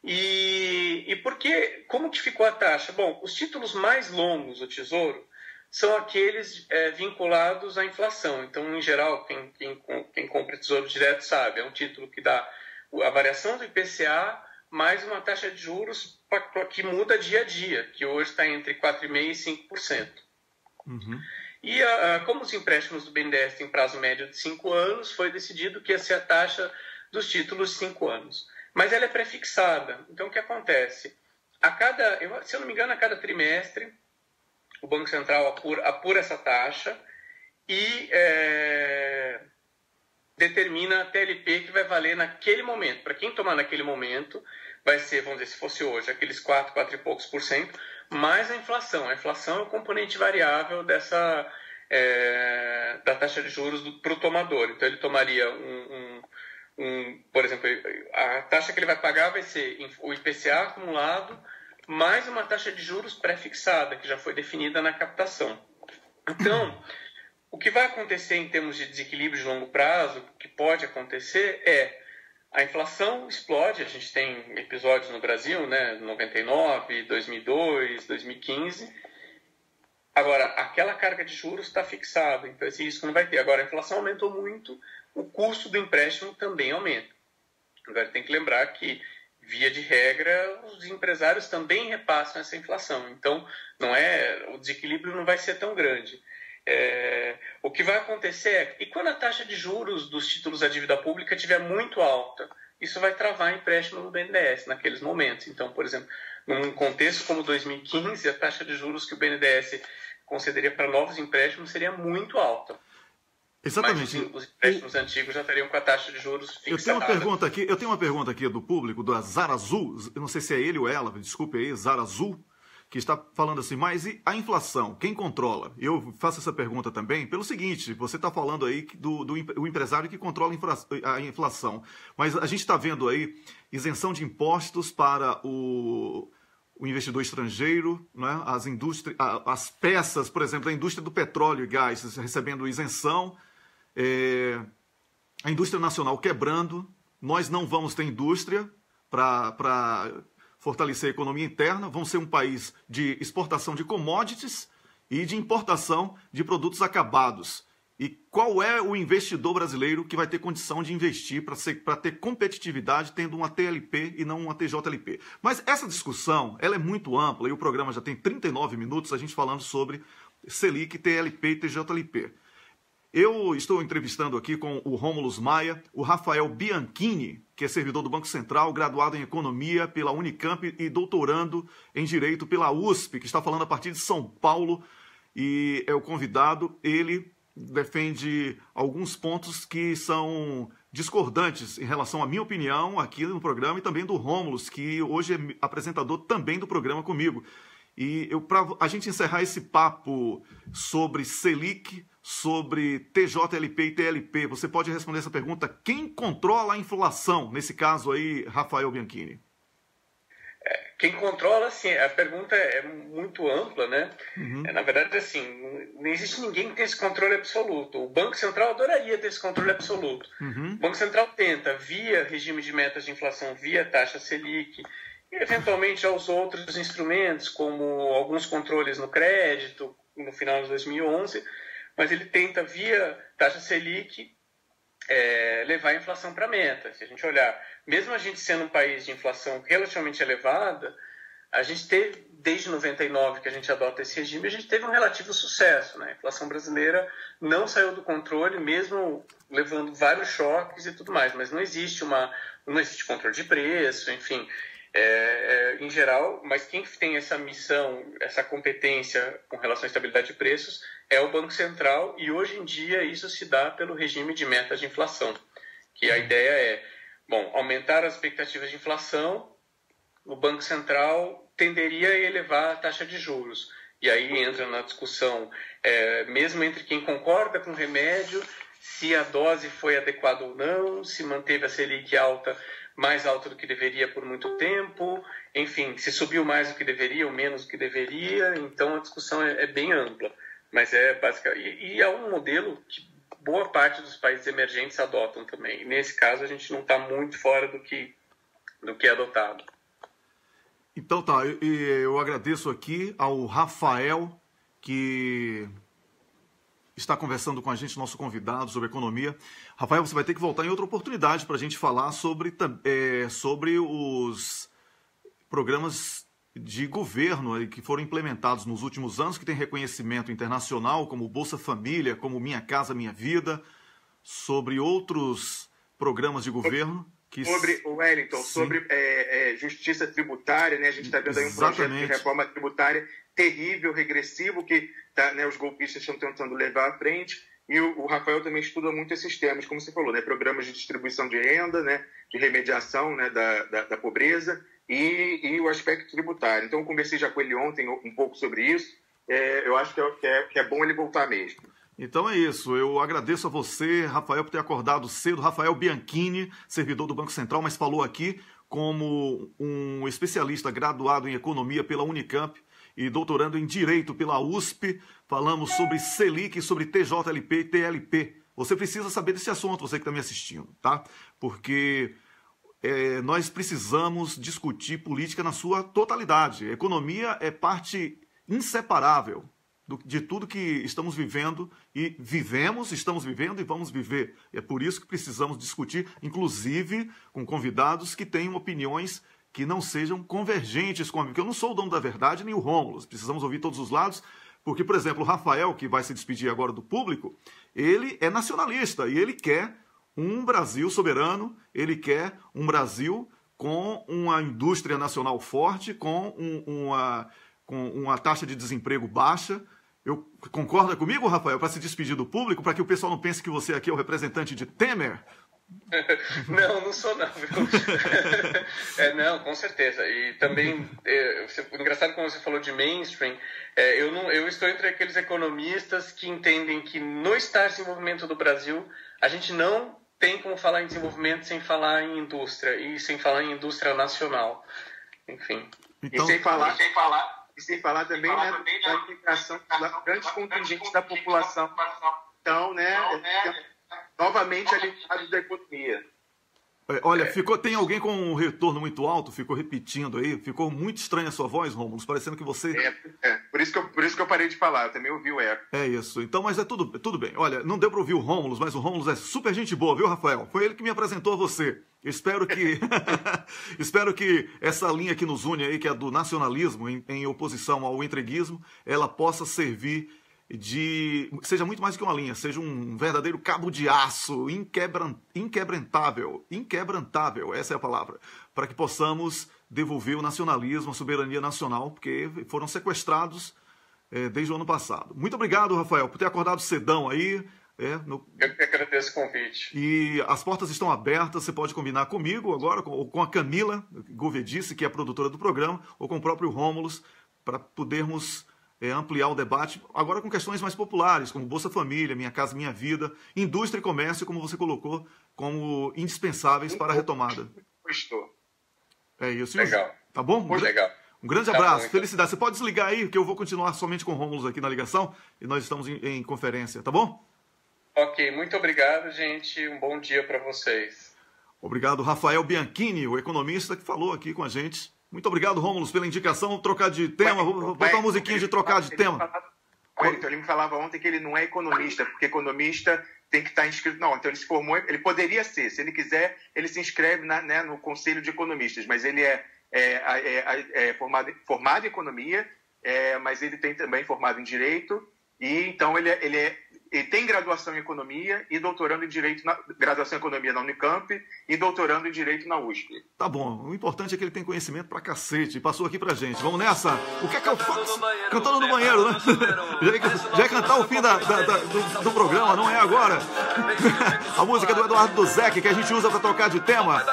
E por que? Como que ficou a taxa? Bom, os títulos mais longos do Tesouro são aqueles vinculados à inflação. Então, em geral, quem compra Tesouro Direto sabe, é um título que dá a variação do IPCA mais uma taxa de juros que muda dia a dia, que hoje está entre 4,5% e 5%. Uhum. E como os empréstimos do BNDES têm prazo médio de 5 anos, foi decidido que ia ser a taxa dos títulos de 5 anos. Mas ela é prefixada. Então, o que acontece? Se eu não me engano, a cada trimestre, o Banco Central apura essa taxa e determina a TLP que vai valer naquele momento. Para quem tomar naquele momento, vai ser, vamos dizer, se fosse hoje, aqueles 4 e poucos por cento, mais a inflação. A inflação é o componente variável da taxa de juros para o tomador. Então, ele tomaria por exemplo, a taxa que ele vai pagar vai ser o IPCA acumulado, mais uma taxa de juros pré-fixada, que já foi definida na captação. Então, o que vai acontecer em termos de desequilíbrio de longo prazo, que pode acontecer, a inflação explode, a gente tem episódios no Brasil, né, 99, 2002, 2015. Agora, aquela carga de juros está fixada, então esse risco não vai ter. Agora, a inflação aumentou muito, o custo do empréstimo também aumenta. Agora, tem que lembrar que, via de regra, os empresários também repassam essa inflação. Então, o desequilíbrio não vai ser tão grande. O que vai acontecer é, e quando a taxa de juros dos títulos da dívida pública estiver muito alta, isso vai travar empréstimo no BNDES naqueles momentos. Então, por exemplo, num contexto como 2015, a taxa de juros que o BNDES concederia para novos empréstimos seria muito alta. Exatamente. Mas os empréstimos antigos já estariam com a taxa de juros fixada. Eu tenho uma pergunta aqui do público, do Azar Azul, eu não sei se é ele ou ela, desculpe aí, Azar Azul, que está falando assim, mas e a inflação, quem controla? Eu faço essa pergunta também pelo seguinte, você está falando aí do empresário que controla a inflação, mas a gente está vendo aí isenção de impostos para o investidor estrangeiro, né? As peças, por exemplo, da indústria do petróleo e gás recebendo isenção, a indústria nacional quebrando, nós não vamos ter indústria para fortalecer a economia interna, vamos ser um país de exportação de commodities e de importação de produtos acabados. E qual é o investidor brasileiro que vai ter condição de investir para ter competitividade tendo uma TLP e não uma TJLP? Mas essa discussão ela é muito ampla e o programa já tem 39 minutos a gente falando sobre Selic, TLP e TJLP. Eu estou entrevistando aqui com o Rômulo Maia, o Rafael Bianchini, que é servidor do Banco Central, graduado em Economia pela Unicamp e doutorando em Direito pela USP, que está falando a partir de São Paulo e é o convidado. Ele defende alguns pontos que são discordantes em relação à minha opinião aqui no programa e também do Rômulo, que hoje é apresentador também do programa comigo. E para a gente encerrar esse papo sobre Selic, sobre TJLP e TLP, você pode responder essa pergunta: quem controla a inflação? Nesse caso aí, Rafael Bianchini. Quem controla, assim, a pergunta é muito ampla, né? Uhum. Na verdade, assim, não existe ninguém que tenha esse controle absoluto. O Banco Central adoraria ter esse controle absoluto. Uhum. O Banco Central tenta, via regime de metas de inflação, via taxa Selic, e eventualmente aos outros instrumentos, como alguns controles no crédito, no final de 2011, mas ele tenta, via taxa Selic, levar a inflação para a meta. Se a gente olhar, mesmo a gente sendo um país de inflação relativamente elevada, a gente teve, desde 99 que a gente adota esse regime, a gente teve um relativo sucesso, né? A inflação brasileira não saiu do controle, mesmo levando vários choques e tudo mais, mas não existe controle de preço, enfim, em geral, mas quem tem essa missão, essa competência com relação à estabilidade de preços é o Banco Central, e hoje em dia isso se dá pelo regime de metas de inflação, que a ideia é, aumentar as expectativas de inflação, o Banco Central tenderia a elevar a taxa de juros, e aí entra na discussão, mesmo entre quem concorda com o remédio, se a dose foi adequada ou não, se manteve a Selic mais alta do que deveria por muito tempo, enfim, se subiu mais do que deveria ou menos do que deveria, então a discussão é bem ampla. Mas e é um modelo que boa parte dos países emergentes adotam também. E nesse caso, a gente não está muito fora do que é adotado. Então tá, eu agradeço aqui ao Rafael, que está conversando com a gente, nosso convidado, sobre economia. Rafael, você vai ter que voltar em outra oportunidade para a gente falar sobre os programas de governo que foram implementados nos últimos anos, que tem reconhecimento internacional, como Bolsa Família, como Minha Casa Minha Vida, sobre outros programas de governo. Sobre o Wellington, sobre justiça tributária, né? A gente está vendo aí um projeto de reforma tributária terrível, regressivo, que os golpistas estão tentando levar à frente. E o Rafael também estuda muito esses temas, como você falou, né? Programas de distribuição de renda, né? De remediação, né? da pobreza e o aspecto tributário. Então, eu conversei já com ele ontem um pouco sobre isso. Eu acho que é bom ele voltar mesmo. Então é isso, eu agradeço a você, Rafael, por ter acordado cedo. Rafael Bianchini, servidor do Banco Central, mas falou aqui como um especialista graduado em Economia pela Unicamp e doutorando em Direito pela USP. Falamos sobre Selic, sobre TJLP e TLP. Você precisa saber desse assunto, você que está me assistindo, tá? Porque nós precisamos discutir política na sua totalidade. A economia é parte inseparável de tudo que estamos vivendo e estamos vivendo e vamos viver. É por isso que precisamos discutir, inclusive com convidados que tenham opiniões que não sejam convergentes com a minha. Porque eu não sou o dono da verdade, nem o Rômulo. Precisamos ouvir todos os lados, porque, por exemplo, o Rafael, que vai se despedir agora do público, ele é nacionalista e ele quer um Brasil soberano, ele quer um Brasil com uma indústria nacional forte, com uma taxa de desemprego baixa. Concorda comigo, Rafael, para se despedir do público, para que o pessoal não pense que você aqui é o representante de Temer? Não sou não, viu? Não, com certeza. E também, engraçado como você falou de mainstream, eu estou entre aqueles economistas que entendem que no estágio de desenvolvimento do Brasil, a gente não tem como falar em desenvolvimento sem falar em indústria, e sem falar em indústria nacional. Enfim. Então, e sem falar também da integração da grandes contingentes da população. Então, novamente aliado da economia. Olha, tem alguém com um retorno muito alto, ficou repetindo aí, ficou muito estranha a sua voz, Rômulo, parecendo que você... Por isso que eu parei de falar, eu também ouvi o eco. É isso, então, mas é tudo bem. Olha, não deu para ouvir o Rômulo, mas o Rômulo é super gente boa, viu, Rafael? Foi ele que me apresentou a você. Espero que essa linha que nos une aí, que é do nacionalismo em oposição ao entreguismo, ela possa servir seja muito mais que uma linha, seja um verdadeiro cabo de aço, inquebrantável, essa é a palavra, para que possamos devolver o nacionalismo, a soberania nacional, porque foram sequestrados desde o ano passado. Muito obrigado, Rafael, por ter acordado cedão aí. Eu que agradeço o convite. E as portas estão abertas, você pode combinar comigo agora, ou com a Camila Govedice, que é a produtora do programa, ou com o próprio Rômulus, para podermos ampliar o debate, agora com questões mais populares, como Bolsa Família, Minha Casa Minha Vida, indústria e comércio, como você colocou, como indispensáveis para a retomada. Gostou. É isso. Legal. Tá bom? Muito legal. Um grande abraço, felicidade. Você pode desligar aí, que eu vou continuar somente com o Rômulo aqui na ligação, e nós estamos em conferência, tá bom? Ok, muito obrigado, gente. Um bom dia para vocês. Obrigado, Rafael Bianchini, o economista que falou aqui com a gente. Muito obrigado, Rômulo, pela indicação. Trocar de tema, vou botar uma musiquinha de trocar de tema. Ele me falava ontem que ele não é economista, porque economista tem que estar inscrito. Não, então ele se formou, ele poderia ser, se ele quiser, ele se inscreve no Conselho de Economistas, mas ele é formado em economia, mas ele tem também formado em Direito, e então ele tem graduação em Economia e doutorando em Direito, graduação em Economia na Unicamp e doutorando em Direito na USP. Tá bom, o importante é que ele tem conhecimento pra cacete, passou aqui pra gente. Vamos nessa? O que é que eu faço? Cantando no banheiro, né? Já ia cantar o fim do programa, não é agora? A música do Eduardo Duzek, que a gente usa pra trocar de tema.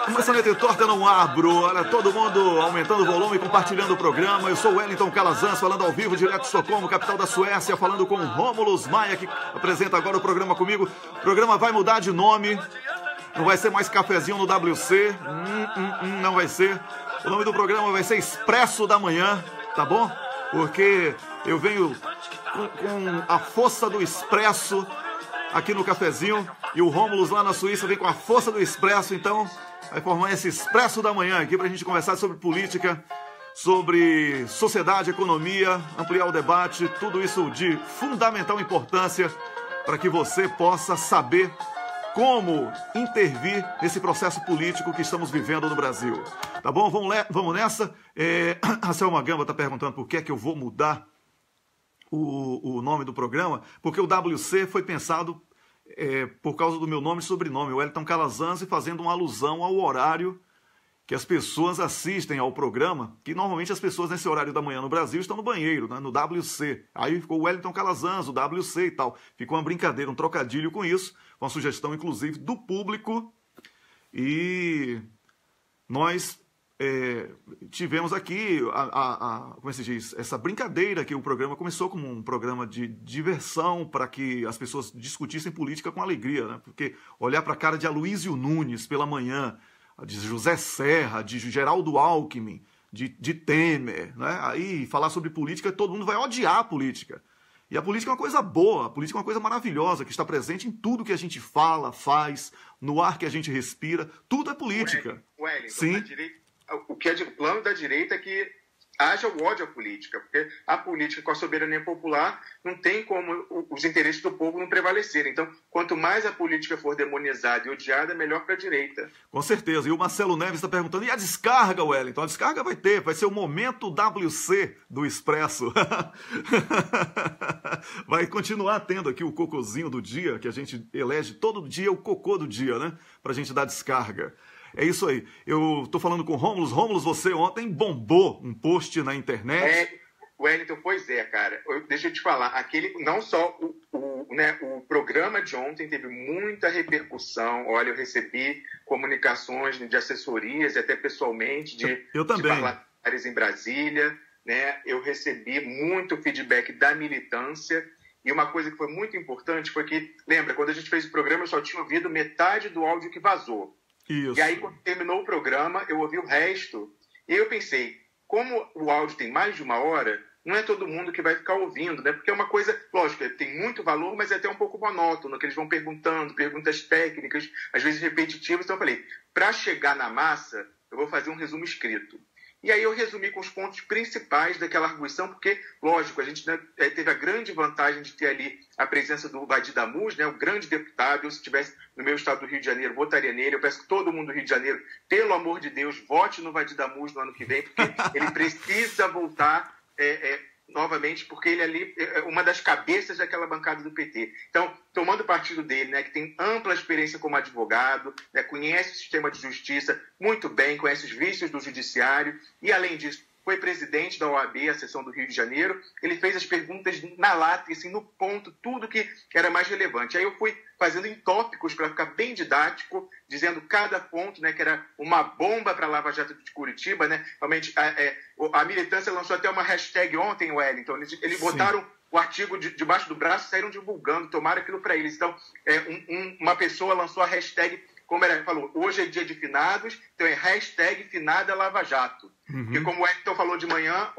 Uma saneta torta eu não abro. Olha, todo mundo aumentando o volume e compartilhando o programa. Eu sou o Wellington Calazans, falando ao vivo, direto de Estocolmo, capital da Suécia, falando com o Rômulo Maia, que apresenta agora o programa comigo. O programa vai mudar de nome. Não vai ser mais Cafezinho no WC. Não vai ser. O nome do programa vai ser Expresso da Manhã, tá bom? Porque eu venho com a força do Expresso aqui no Cafezinho. E o Rômulo lá na Suíça vem com a força do Expresso. Então vai formar esse Expresso da Manhã aqui pra gente conversar sobre política, sobre sociedade, economia, ampliar o debate, tudo isso de fundamental importância para que você possa saber como intervir nesse processo político que estamos vivendo no Brasil. Tá bom? Vamos nessa. A Selma Gamba está perguntando por que é que eu vou mudar o nome do programa, porque o WC foi pensado por causa do meu nome e sobrenome, o Wellington Calazans, fazendo uma alusão ao horário que as pessoas assistem ao programa, que normalmente as pessoas nesse horário da manhã no Brasil estão no banheiro, né, no WC. Aí ficou o Wellington Calazans, o WC e tal. Ficou uma brincadeira, um trocadilho com isso, uma sugestão inclusive do público. E nós tivemos aqui, como se diz, essa brincadeira, que o programa começou como um programa de diversão para que as pessoas discutissem política com alegria, né? Porque olhar para a cara de Aloysio Nunes pela manhã, de José Serra, de Geraldo Alckmin, de Temer, né? Aí falar sobre política, todo mundo vai odiar a política. E a política é uma coisa boa, a política é uma coisa maravilhosa, que está presente em tudo que a gente fala, faz, no ar que a gente respira, tudo é política. Wellington, Sim. O que é o plano da direita é que haja o ódio à política, porque a política com a soberania popular não tem como os interesses do povo não prevalecerem. Então, quanto mais a política for demonizada e odiada, melhor para a direita. Com certeza. E o Marcelo Neves está perguntando, e a descarga, Wellington? A descarga vai ser o momento WC do Expresso. Vai continuar tendo aqui o cocôzinho do dia, que a gente elege todo dia o cocô do dia, né? Para a gente dar descarga. É isso aí. Eu tô falando com o Rômulus. Rômulus, você ontem bombou um post na internet. Wellington, pois é, cara. Deixa eu te falar. Não só o programa de ontem teve muita repercussão. Olha, eu recebi comunicações de assessorias, até pessoalmente, de parlamentares em Brasília. Né? Eu recebi muito feedback da militância. E uma coisa que foi muito importante foi que, lembra, quando a gente fez o programa, eu só tinha ouvido metade do áudio que vazou. Isso. E aí, quando terminou o programa, eu ouvi o resto. E eu pensei, como o áudio tem mais de 1 hora, não é todo mundo que vai ficar ouvindo, né? Porque é uma coisa, lógico, tem muito valor, mas é até um pouco monótono, que eles vão perguntando, perguntas técnicas, às vezes repetitivas. Então eu falei, para chegar na massa, eu vou fazer um resumo escrito. E aí eu resumi com os pontos principais daquela arguição, porque, lógico, a gente teve a grande vantagem de ter ali a presença do Vadir Damus, né, o grande deputado. Eu, se estivesse no meu estado do Rio de Janeiro, votaria nele. Eu peço que todo mundo do Rio de Janeiro, pelo amor de Deus, vote no Vadir Damus no ano que vem, porque ele precisa voltar novamente, porque ele ali é uma das cabeças daquela bancada do PT. Então, tomando partido dele, né, que tem ampla experiência como advogado, né, conhece o sistema de justiça muito bem, conhece os vícios do judiciário e, além disso, foi presidente da OAB, a seção do Rio de Janeiro. Ele fez as perguntas na lata, assim, no ponto, tudo que era mais relevante. Aí eu fui fazendo em tópicos para ficar bem didático, dizendo cada ponto, né, que era uma bomba para a Lava Jato de Curitiba. Né? Realmente, a militância lançou até uma hashtag ontem, Wellington. Eles botaram o artigo debaixo do braço e saíram divulgando, tomaram aquilo para eles. Então, uma pessoa lançou a hashtag, como ele falou, hoje é dia de finados, então é hashtag finada Lava Jato. E como o Wellington falou de manhã,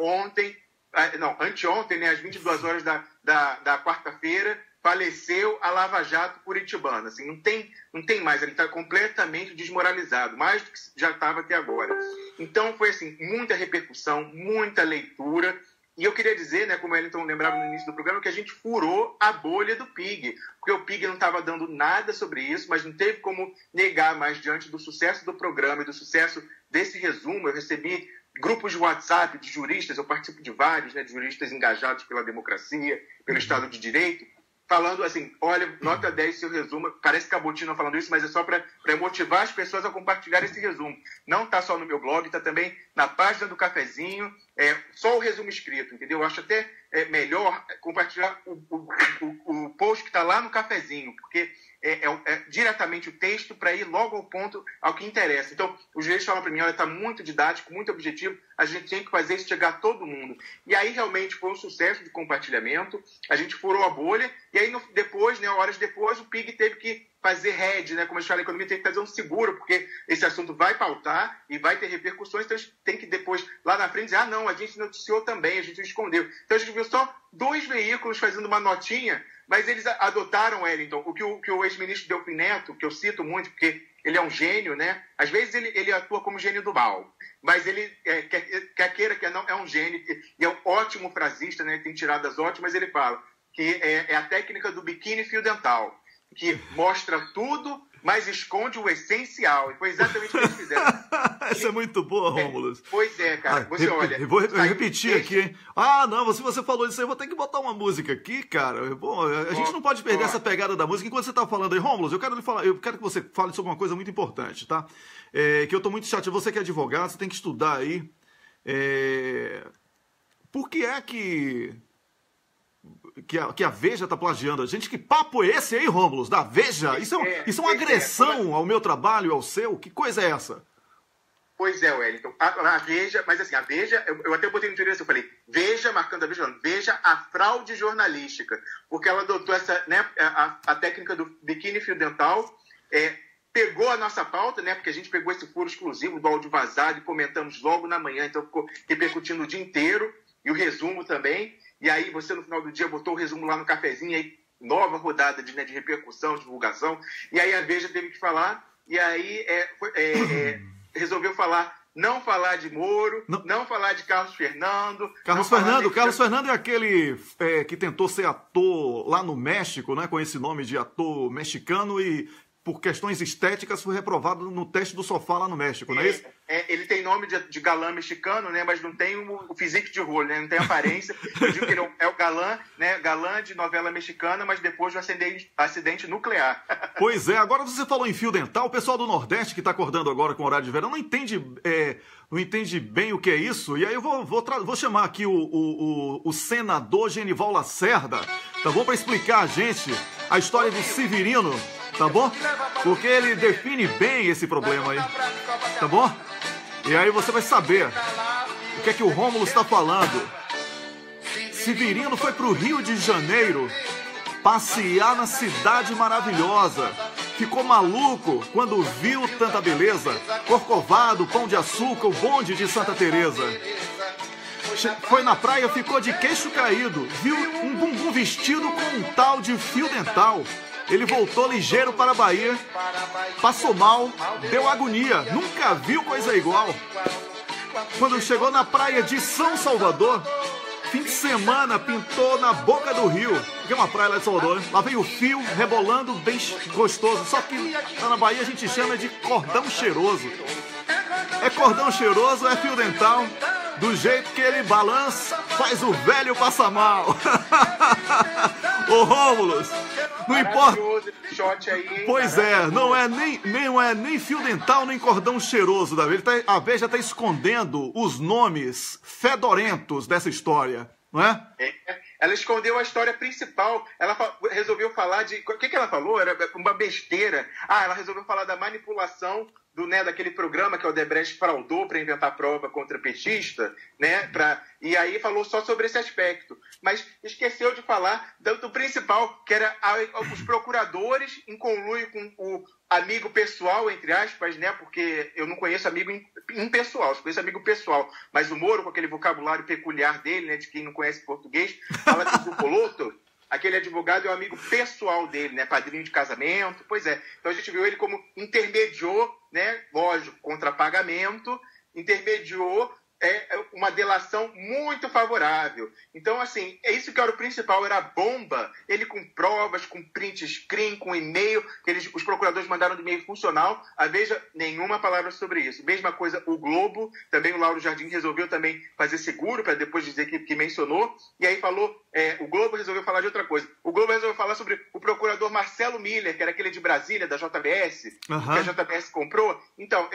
anteontem, né, às 22 horas da quarta-feira, faleceu a Lava Jato curitibana. Assim, não tem mais, ele está completamente desmoralizado, mais do que já estava até agora. Então foi assim, muita repercussão, muita leitura. E eu queria dizer, né, como o Wellington lembrava no início do programa, que a gente furou a bolha do PIG, porque o PIG não estava dando nada sobre isso, mas não teve como negar mais diante do sucesso do programa e do sucesso desse resumo. Eu recebi grupos de WhatsApp de juristas, eu participo de vários, né, de juristas engajados pela democracia, pelo Estado de Direito, falando assim, olha, nota 10 seu resumo, parece Cabotina falando isso, mas é só para motivar as pessoas a compartilhar esse resumo. Não está só no meu blog, está também na página do Cafezinho, só o resumo escrito, entendeu? Eu acho até melhor compartilhar o post que está lá no Cafezinho, porque é diretamente o texto para ir logo ao ponto, ao que interessa. Então, os juízes falam para mim, olha, está muito didático, muito objetivo, a gente tem que fazer isso chegar a todo mundo. E aí, realmente, foi um sucesso de compartilhamento, a gente furou a bolha, e aí, depois, né, horas depois, o PIG teve que fazer hedge, né, como eu falei, a economia tem que fazer um seguro, porque esse assunto vai pautar e vai ter repercussões, então a gente tem que depois, lá na frente, dizer, não, a gente noticiou também, a gente escondeu. Então, a gente viu só 2 veículos fazendo uma notinha, mas eles adotaram, Wellington, o que o ex-ministro Delfim Neto, que eu cito muito, porque ele é um gênio, né? Às vezes ele atua como gênio do mal, mas ele, quer queira, quer não, é um gênio, e é um ótimo frasista, né? Tem tiradas ótimas, ele fala que é a técnica do biquíni fio dental, que mostra tudo, mas esconde o essencial. E foi exatamente o que eles fizeram. Essa é muito boa, Rômulus. Pois é, cara. Você olha... Eu vou repetir aqui, hein? Não, se você falou isso aí, eu vou ter que botar uma música aqui, cara. Bom, a gente não pode perder essa pegada da música. Enquanto você tá falando aí, Rômulus, eu quero que você fale sobre uma coisa muito importante, tá? Que eu tô muito chateado. Você que é advogado, você tem que estudar aí. Por que é que a Veja está plagiando a gente? Que papo é esse aí, Rômulus, da Veja? Isso é uma agressão ao meu trabalho, ao seu? Que coisa é essa? Pois é, Wellington. A Veja, mas assim, a Veja, eu até botei no Twitter, eu falei, Veja, marcando a Veja, falando, Veja a fraude jornalística, porque ela adotou essa, né, a técnica do biquíni fio dental, pegou a nossa pauta, né, porque a gente pegou esse furo exclusivo do áudio vazado e comentamos logo na manhã, então ficou repercutindo o dia inteiro. e o resumo também. E aí você, no final do dia, botou o resumo lá no cafezinho, e aí nova rodada de repercussão, divulgação. E aí a Veja teve que falar, e aí resolveu não falar de Moro, não falar de Carlos Fernando. Carlos Fernando é aquele que tentou ser ator lá no México, né, com esse nome de ator mexicano e, por questões estéticas, foi reprovado no teste do sofá lá no México, não é isso? Ele tem nome de galã mexicano, né, mas não tem o physique de rolo, né, não tem aparência. Eu digo que ele é o galã, né, galã de novela mexicana, mas depois de um acidente nuclear. Pois é, agora você falou em fio dental, o pessoal do Nordeste que está acordando agora com o horário de verão não entende bem o que é isso, e aí eu vou chamar aqui o senador Genival Lacerda, tá bom, para explicar a gente a história de Severino, tá bom? Porque ele define bem esse problema aí, tá bom? E aí você vai saber o que é que o Rômulo está falando. Severino foi pro Rio de Janeiro passear na cidade maravilhosa. Ficou maluco quando viu tanta beleza. Corcovado, Pão de Açúcar, o bonde de Santa Teresa. Foi na praia, ficou de queixo caído. Viu um bumbum vestido com um tal de fio dental. Ele voltou ligeiro para a Bahia, passou mal, deu agonia, nunca viu coisa igual. Quando chegou na praia de São Salvador, fim de semana pintou na boca do rio, que é uma praia lá de Salvador, lá veio o fio rebolando bem gostoso, só que lá na Bahia a gente chama de cordão cheiroso. É cordão cheiroso, é fio dental, do jeito que ele balança, faz o velho passar mal. Ô Rômulo, não importa. Pois é, não é nem fio dental, nem cordão cheiroso, Davi. A Veja está escondendo os nomes fedorentos dessa história, não é? Ela escondeu a história principal. Ela resolveu falar de... O que ela falou? Era uma besteira. Ela resolveu falar da manipulação daquele programa que o Odebrecht fraudou para inventar prova contra petista, né? E aí falou só sobre esse aspecto. Mas esqueceu de falar do principal, que era os procuradores em conluio com o amigo pessoal, entre aspas, né? Porque eu não conheço amigo impessoal, eu conheço amigo pessoal. Mas o Moro, com aquele vocabulário peculiar dele, né? De quem não conhece português, fala que o Poloto, aquele advogado é o amigo pessoal dele, né? Padrinho de casamento, pois é. Então a gente viu ele como intermediou, né? Lógico, contra pagamento, intermediou uma delação muito favorável. Então, assim, é isso que era o principal, era a bomba, ele com provas, com print screen, com e-mail, que os procuradores mandaram de e-mail funcional. A Veja, nenhuma palavra sobre isso. Mesma coisa, o Globo, também o Lauro Jardim resolveu também fazer seguro, para depois dizer que mencionou, e aí falou, o Globo resolveu falar de outra coisa. O Globo resolveu falar sobre o procurador Marcelo Miller, que era aquele de Brasília, da JBS, que a JBS comprou. Então,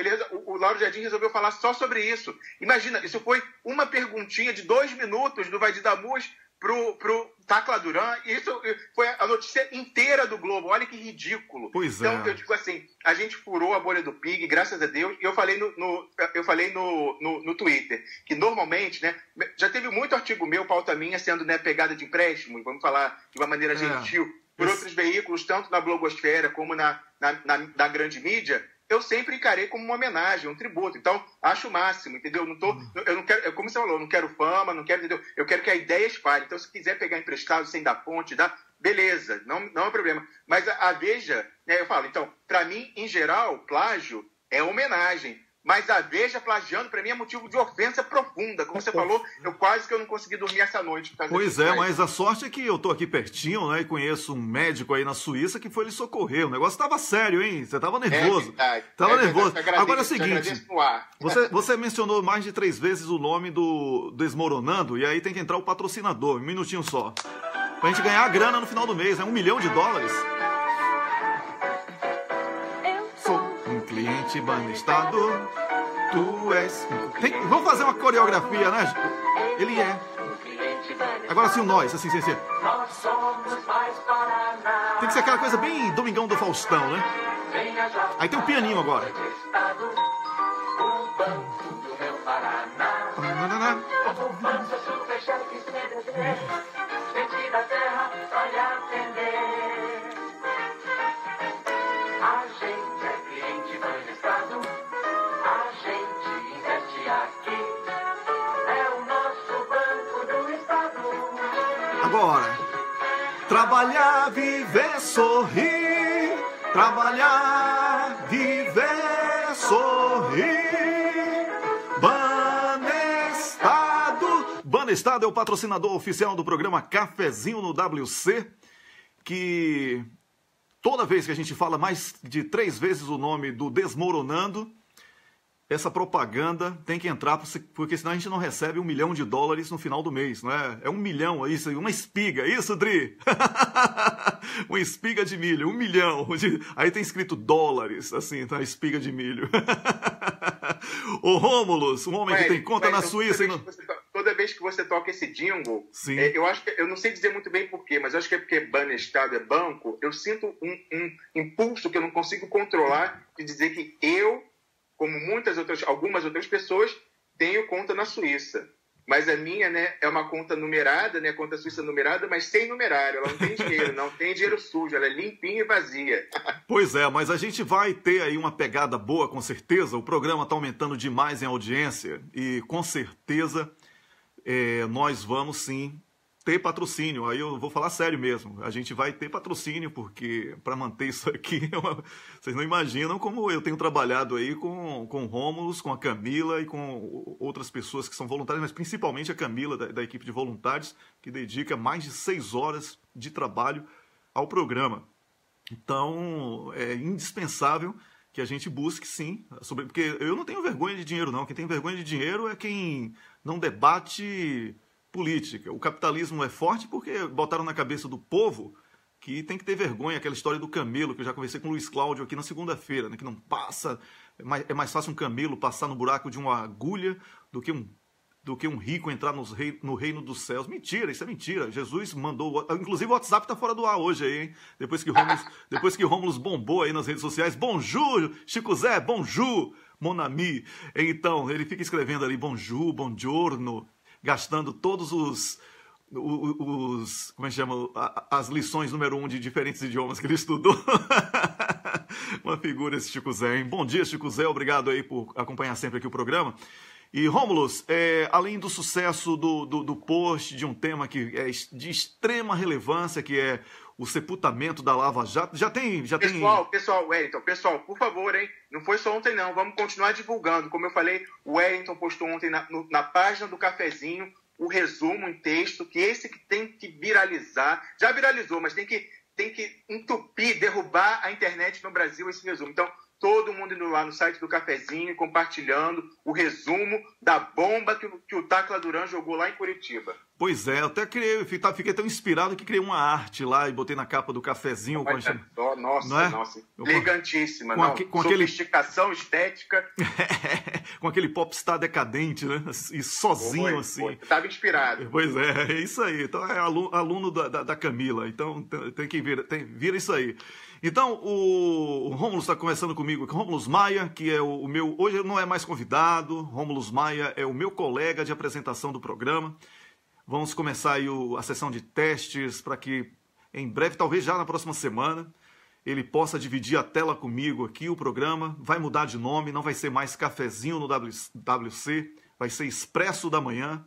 o Lauro Jardim resolveu falar só sobre isso. Imagina, isso foi uma perguntinha de 2 minutos do Vadir Damus pro Tacla Duran, e isso foi a notícia inteira do Globo. Olha que ridículo. Então, eu digo assim, a gente furou a bolha do PIG, graças a Deus, e eu falei no Twitter, que normalmente, né, já teve muito artigo meu, pauta minha, sendo, né, pegada de empréstimo, vamos falar de uma maneira gentil, por outros veículos, tanto na blogosfera como na grande mídia. Eu sempre encarei como uma homenagem, um tributo. Então, acho o máximo, entendeu? Eu não quero, como você falou, eu não quero fama, não quero, entendeu? Eu quero que a ideia espalhe. Então, se quiser pegar emprestado sem dar fonte, beleza, não é problema. Mas a Veja, né, eu falo, então, para mim, em geral, plágio é homenagem. Mas a Veja plagiando, para mim, é motivo de ofensa profunda. Como você falou, eu quase não consegui dormir essa noite. Pois é, mas a sorte é que eu tô aqui pertinho, né? E conheço um médico aí na Suíça que foi lhe socorrer. O negócio tava sério, hein? Você tava nervoso. Tava nervoso. Agora é o seguinte, você mencionou mais de 3 vezes o nome do Desmoronando, e aí tem que entrar o patrocinador. Um minutinho só. Pra gente ganhar a grana no final do mês, né? $1 milhão. Cliente banestado, tu és... Vamos fazer uma coreografia, né? Ele é. Agora sim o nós, assim, sem ser. Tem que ser aquela coisa bem Domingão do Faustão, né? Aí tem o pianinho agora. agora. Trabalhar, viver, sorrir. Trabalhar, viver, sorrir. Banestado. Banestado é o patrocinador oficial do programa Cafezinho no WC, que toda vez que a gente fala mais de 3 vezes o nome do Desmoronando, essa propaganda tem que entrar, porque senão a gente não recebe $1 milhão no final do mês, não é? É 1 milhão, isso, uma espiga, isso, Dri? Uma espiga de milho, 1 milhão. Aí tem escrito dólares, assim, tá? Espiga de milho. Ô Rômulus, um homem que tem conta na Suíça... Toda vez que você toca esse jingle, sim. Eu acho que, eu não sei dizer muito bem porquê, mas eu acho que é porque Banestado é banco, eu sinto um impulso que eu não consigo controlar de dizer que eu, como algumas outras pessoas, tenho conta na Suíça. Mas a minha, né, é uma conta numerada, né, conta suíça numerada, mas sem numerário. Ela não tem dinheiro, não tem dinheiro sujo, ela é limpinha e vazia. Pois é, mas a gente vai ter aí uma pegada boa, com certeza. O programa está aumentando demais em audiência e, com certeza, nós vamos sim ter patrocínio. Aí eu vou falar sério mesmo. A gente vai ter patrocínio, porque para manter isso aqui, vocês não imaginam como eu tenho trabalhado aí com o Rômulus, com a Camila e com outras pessoas que são voluntárias, mas principalmente a Camila, da equipe de voluntários, que dedica mais de 6 horas de trabalho ao programa. Então, é indispensável que a gente busque, sim, porque eu não tenho vergonha de dinheiro, não. Quem tem vergonha de dinheiro é quem não debate política. O capitalismo é forte porque botaram na cabeça do povo que tem que ter vergonha. Aquela história do camelo, que eu já conversei com o Luiz Cláudio aqui na segunda-feira, né, que não passa... É mais fácil um camelo passar no buraco de uma agulha do que um rico entrar no reino dos céus. Mentira, isso é mentira. Jesus mandou... Inclusive o WhatsApp tá fora do ar hoje aí, hein? Depois que Rômulus bombou aí nas redes sociais. Bonjour, Chico Zé, bonjour, mon ami. Então, ele fica escrevendo ali bonjour, buongiorno, gastando todos os como é que chama? As lições número 1 de diferentes idiomas que ele estudou. Uma figura esse Chico Zé, hein? Bom dia, Chico Zé. Obrigado aí por acompanhar sempre aqui o programa. E, Rômulus, além do sucesso do post de um tema que é de extrema relevância, que é o sepultamento da Lava Jato, já tem... Pessoal, Wellington, por favor, hein? Não foi só ontem, não. Vamos continuar divulgando. Como eu falei, o Wellington postou ontem na página do Cafezinho o resumo em texto, que esse que tem que viralizar. Já viralizou, mas tem que entupir, derrubar a internet no Brasil, esse resumo. Então, todo mundo indo lá no site do Cafezinho, compartilhando o resumo da bomba que o Tacla Duran jogou lá em Curitiba. Pois é, eu até fiquei tão inspirado que criei uma arte lá e botei na capa do Cafezinho. Nossa, elegantíssima. Com sofisticação estética. Com aquele popstar decadente, né? E sozinho, assim. Estava inspirado. Pois é isso aí. Então é aluno da Camila. Então tem que vira isso aí. Então, o Rômulus está conversando comigo, Rômulus Maia, que é o meu... Hoje não é mais convidado, Rômulus Maia é o meu colega de apresentação do programa. Vamos começar aí a sessão de testes para que, em breve, talvez já na próxima semana, ele possa dividir a tela comigo aqui, o programa. Vai mudar de nome, não vai ser mais Cafezinho no WC, vai ser Expresso da Manhã,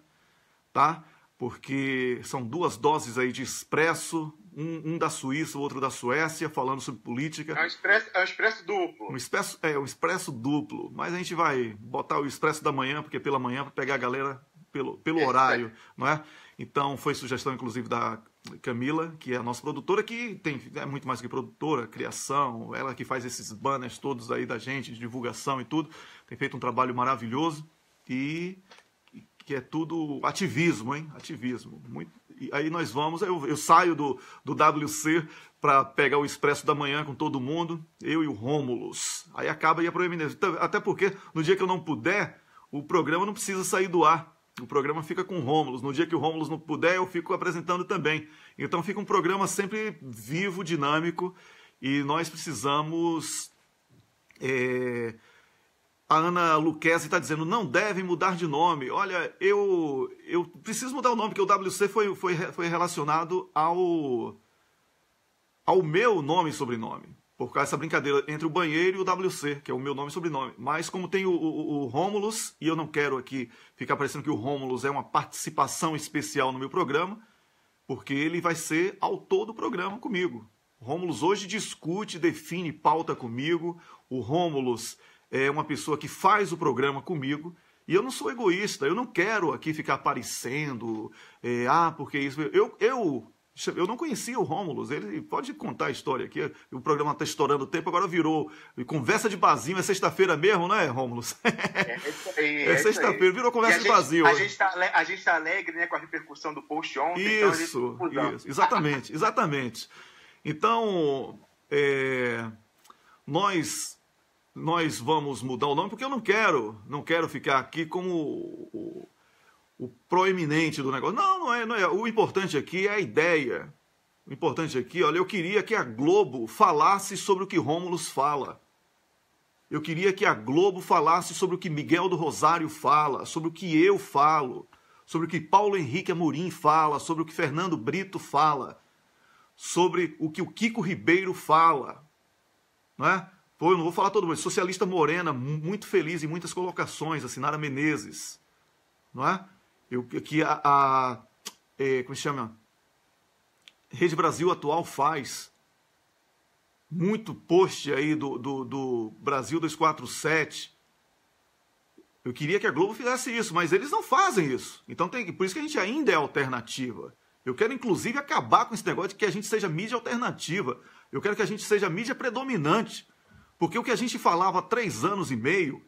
tá? Porque são 2 doses aí de expresso, um da Suíça, o outro da Suécia, falando sobre política. É um expresso duplo. Um expresso duplo. Mas a gente vai botar o Expresso da Manhã, porque pela manhã, para pegar a galera pelo horário, não é? Então, foi sugestão, inclusive, da Camila, que é a nossa produtora, que é muito mais que produtora, criação, ela que faz esses banners todos aí da gente, de divulgação e tudo. Tem feito um trabalho maravilhoso e... que é tudo ativismo, hein? Ativismo. E aí nós vamos, eu saio do WC para pegar o Expresso da Manhã com todo mundo, eu e o Rômulus. Aí acaba e a proeminência. Até porque no dia que eu não puder, o programa não precisa sair do ar. O programa fica com o Rômulus. No dia que o Rômulus não puder, eu fico apresentando também. Então fica um programa sempre vivo, dinâmico, e nós precisamos... A Ana Luquezzi está dizendo, não deve mudar de nome. Olha, eu preciso mudar o nome, porque o WC foi relacionado ao meu nome e sobrenome. Por causa dessa brincadeira entre o banheiro e o WC, que é o meu nome e sobrenome. Mas como tem o Rômulus, e eu não quero aqui ficar parecendo que o Rômulus é uma participação especial no meu programa, porque ele vai ser autor do programa comigo. O Rômulus hoje discute, define pauta comigo. O Rômulus é uma pessoa que faz o programa comigo. E eu não sou egoísta, eu não quero aqui ficar aparecendo, porque isso... Eu não conhecia o Rômulus, ele pode contar a história aqui, o programa está estourando o tempo, agora virou conversa de barzinho, é sexta-feira mesmo, não é, Rômulus? É sexta-feira, virou conversa de barzinho. A gente tá alegre, né, com a repercussão do post ontem. Isso, exatamente. Então, nós vamos mudar o nome, porque eu não quero ficar aqui como o proeminente do negócio. Não é. O importante aqui é a ideia. O importante aqui, olha, eu queria que a Globo falasse sobre o que Rômulus fala. Eu queria que a Globo falasse sobre o que Miguel do Rosário fala, sobre o que eu falo, sobre o que Paulo Henrique Amorim fala, sobre o que Fernando Brito fala, sobre o que o Kiko Ribeiro fala. Não é? Eu não vou falar todo mundo. Socialista Morena, muito feliz em muitas colocações, assinara Menezes. Não é? Como se chama? Rede Brasil Atual faz muito post aí do Brasil 247. Eu queria que a Globo fizesse isso, mas eles não fazem isso. Então por isso que a gente ainda é alternativa. Eu quero, inclusive, acabar com esse negócio de que a gente seja mídia alternativa. Eu quero que a gente seja mídia predominante. Porque o que a gente falava há 3 anos e meio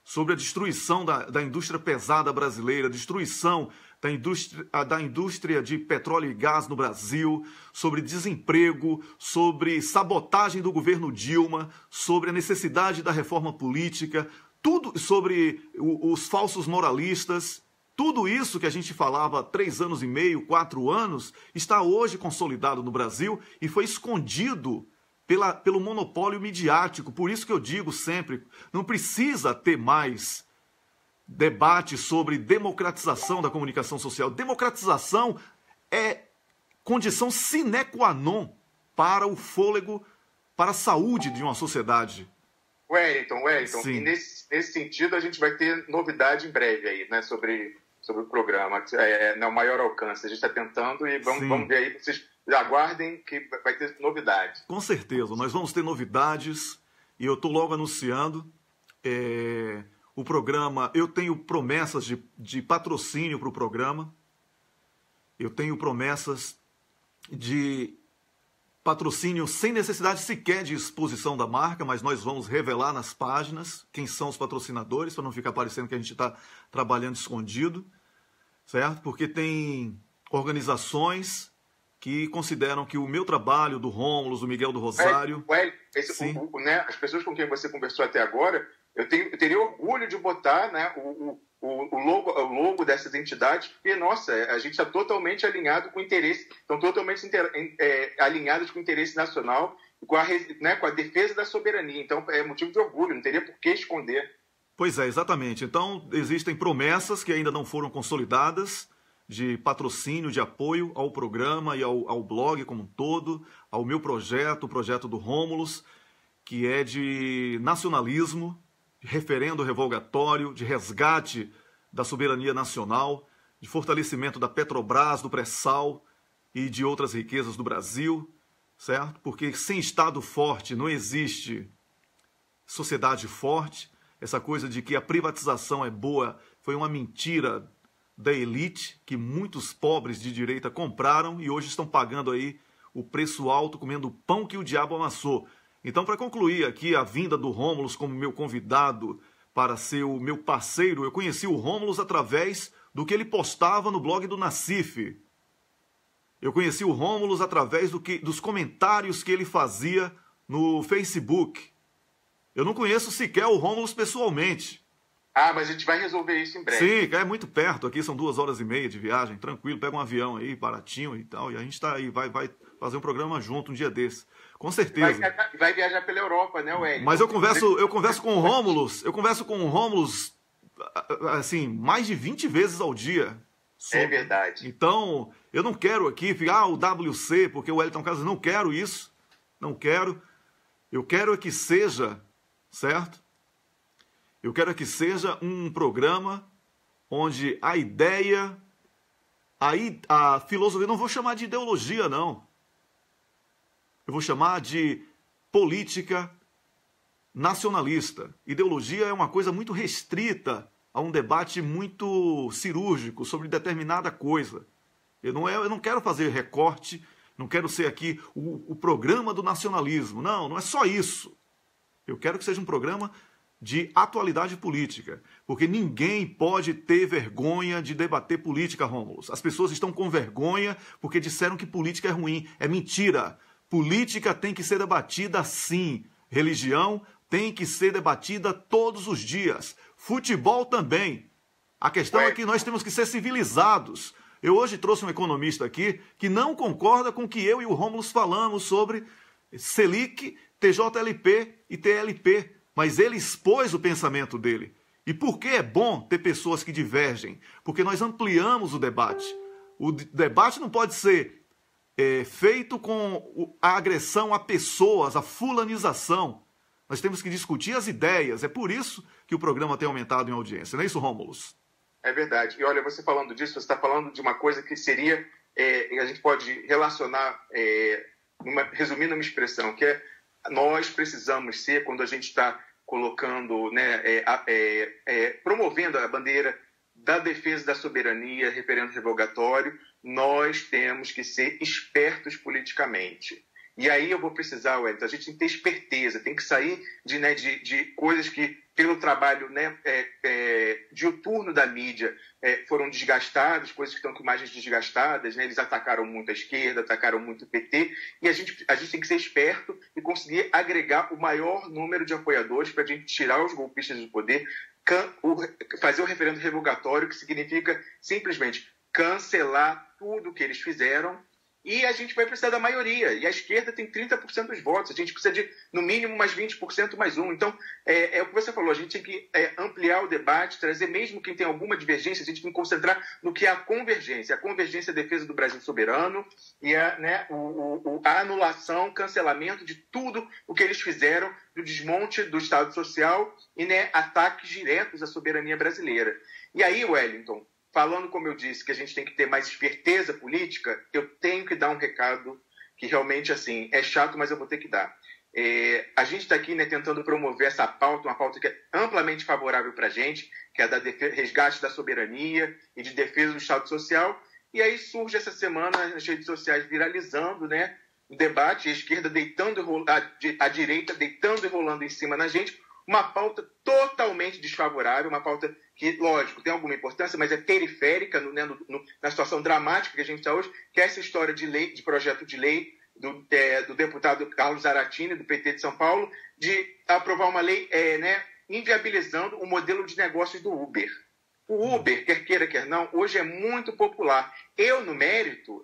sobre a destruição da indústria pesada brasileira, destruição da indústria de petróleo e gás no Brasil, sobre desemprego, sobre sabotagem do governo Dilma, sobre a necessidade da reforma política, tudo sobre os falsos moralistas, tudo isso que a gente falava há 3 anos e meio, 4 anos, está hoje consolidado no Brasil e foi escondido pelo monopólio midiático. Por isso que eu digo sempre, não precisa ter mais debate sobre democratização da comunicação social. Democratização é condição sine qua non para o fôlego, para a saúde de uma sociedade. Wellington, e nesse sentido a gente vai ter novidade em breve aí, né, sobre o programa, no maior alcance. A gente está tentando e vamos ver aí, vocês aguardem que vai ter novidade. Com certeza, nós vamos ter novidades e eu estou logo anunciando o programa. Eu tenho promessas de patrocínio para o programa, eu tenho promessas de patrocínio sem necessidade sequer de exposição da marca, mas nós vamos revelar nas páginas quem são os patrocinadores, para não ficar parecendo que a gente está trabalhando escondido, certo? Porque tem organizações que consideram que o meu trabalho, do Rômulus, do Miguel do Rosário... As pessoas com quem você conversou até agora, eu teria orgulho de botar, né, o logo dessas entidades, porque, nossa, a gente está totalmente alinhado com o interesse, estão totalmente alinhados com o interesse nacional, com a defesa da soberania. Então, é motivo de orgulho, não teria por que esconder. Pois é, exatamente. Então, existem promessas que ainda não foram consolidadas, de patrocínio, de apoio ao programa e ao blog como um todo, ao meu projeto, o projeto do Rômulus, que é de nacionalismo, de referendo revogatório, de resgate da soberania nacional, de fortalecimento da Petrobras, do pré-sal e de outras riquezas do Brasil, certo? Porque sem Estado forte não existe sociedade forte. Essa coisa de que a privatização é boa foi uma mentira da elite que muitos pobres de direita compraram e hoje estão pagando aí o preço alto, comendo o pão que o diabo amassou. Então, para concluir aqui a vinda do Rômulus como meu convidado para ser o meu parceiro, eu conheci o Rômulus através do que ele postava no blog do Nassif. Eu conheci o Rômulus através dos comentários que ele fazia no Facebook. Eu não conheço sequer o Rômulus pessoalmente. Mas a gente vai resolver isso em breve. Sim, é muito perto aqui, são 2h30 de viagem, tranquilo, pega um avião aí, baratinho e tal, e a gente tá aí, vai fazer um programa junto um dia desse, com certeza. Vai viajar pela Europa, né, Wellington? Mas eu converso com o Rômulus, assim, mais de 20 vezes ao dia. É verdade. Então, eu não quero aqui ficar, o WC, porque o Wellington Casas, não quero isso, não quero. Eu quero que seja, certo? Eu quero que seja um programa onde a ideia Aí a filosofia, não vou chamar de ideologia, não. Eu vou chamar de política nacionalista. Ideologia é uma coisa muito restrita a um debate muito cirúrgico sobre determinada coisa. Eu não quero fazer recorte, não quero ser aqui o programa do nacionalismo. Não é só isso. Eu quero que seja um programa de atualidade política, porque ninguém pode ter vergonha de debater política, Rômulo. As pessoas estão com vergonha porque disseram que política é ruim. É mentira. Política tem que ser debatida sim. Religião tem que ser debatida todos os dias. Futebol também. A questão é que nós temos que ser civilizados. Eu hoje trouxe um economista aqui que não concorda com o que eu e o Rômulo falamos sobre Selic, TJLP e TLP. Mas ele expôs o pensamento dele. E por que é bom ter pessoas que divergem? Porque nós ampliamos o debate. O debate não pode ser feito com a agressão a pessoas, a fulanização. Nós temos que discutir as ideias. É por isso que o programa tem aumentado em audiência. Não é isso, Rômulo? É verdade. E olha, você falando disso, você está falando de uma coisa que seria, a gente pode relacionar, resumindo uma expressão, que é nós precisamos ser, quando a gente está colocando, promovendo a bandeira da defesa da soberania, referendo revogatório, nós temos que ser espertos politicamente. E aí eu vou precisar, Wellington, a gente tem que ter esperteza, tem que sair de coisas que, pelo trabalho diuturno da mídia, foram desgastadas, coisas que estão com imagens desgastadas, eles atacaram muito a esquerda, atacaram muito o PT, e a gente tem que ser esperto e conseguir agregar o maior número de apoiadores para a gente tirar os golpistas do poder, fazer o referendo revogatório, que significa simplesmente cancelar tudo o que eles fizeram. E a gente vai precisar da maioria. E a esquerda tem 30% dos votos. A gente precisa de, no mínimo, mais 20% mais um. Então, é o que você falou. A gente tem que ampliar o debate, trazer mesmo quem tem alguma divergência. A gente tem que concentrar no que é a convergência. A convergência é a defesa do Brasil soberano e a anulação, cancelamento de tudo o que eles fizeram, do desmonte do Estado Social e ataques diretos à soberania brasileira. E aí, Wellington, falando, como eu disse, que a gente tem que ter mais esperteza política, eu tenho que dar um recado que realmente, assim, é chato, mas eu vou ter que dar. A gente está aqui tentando promover essa pauta, uma pauta que é amplamente favorável para a gente, que é da resgate da soberania e de defesa do Estado Social. E aí surge essa semana nas redes sociais viralizando, o debate, a esquerda deitando, a direita deitando e rolando em cima da gente, uma pauta totalmente desfavorável, uma pauta que, lógico, tem alguma importância, mas é periférica na situação dramática que a gente está hoje, que é essa história de projeto de lei do deputado Carlos Zaratini, do PT de São Paulo, de aprovar uma lei inviabilizando o modelo de negócios do Uber. O Uber, quer queira, quer não, hoje é muito popular. Eu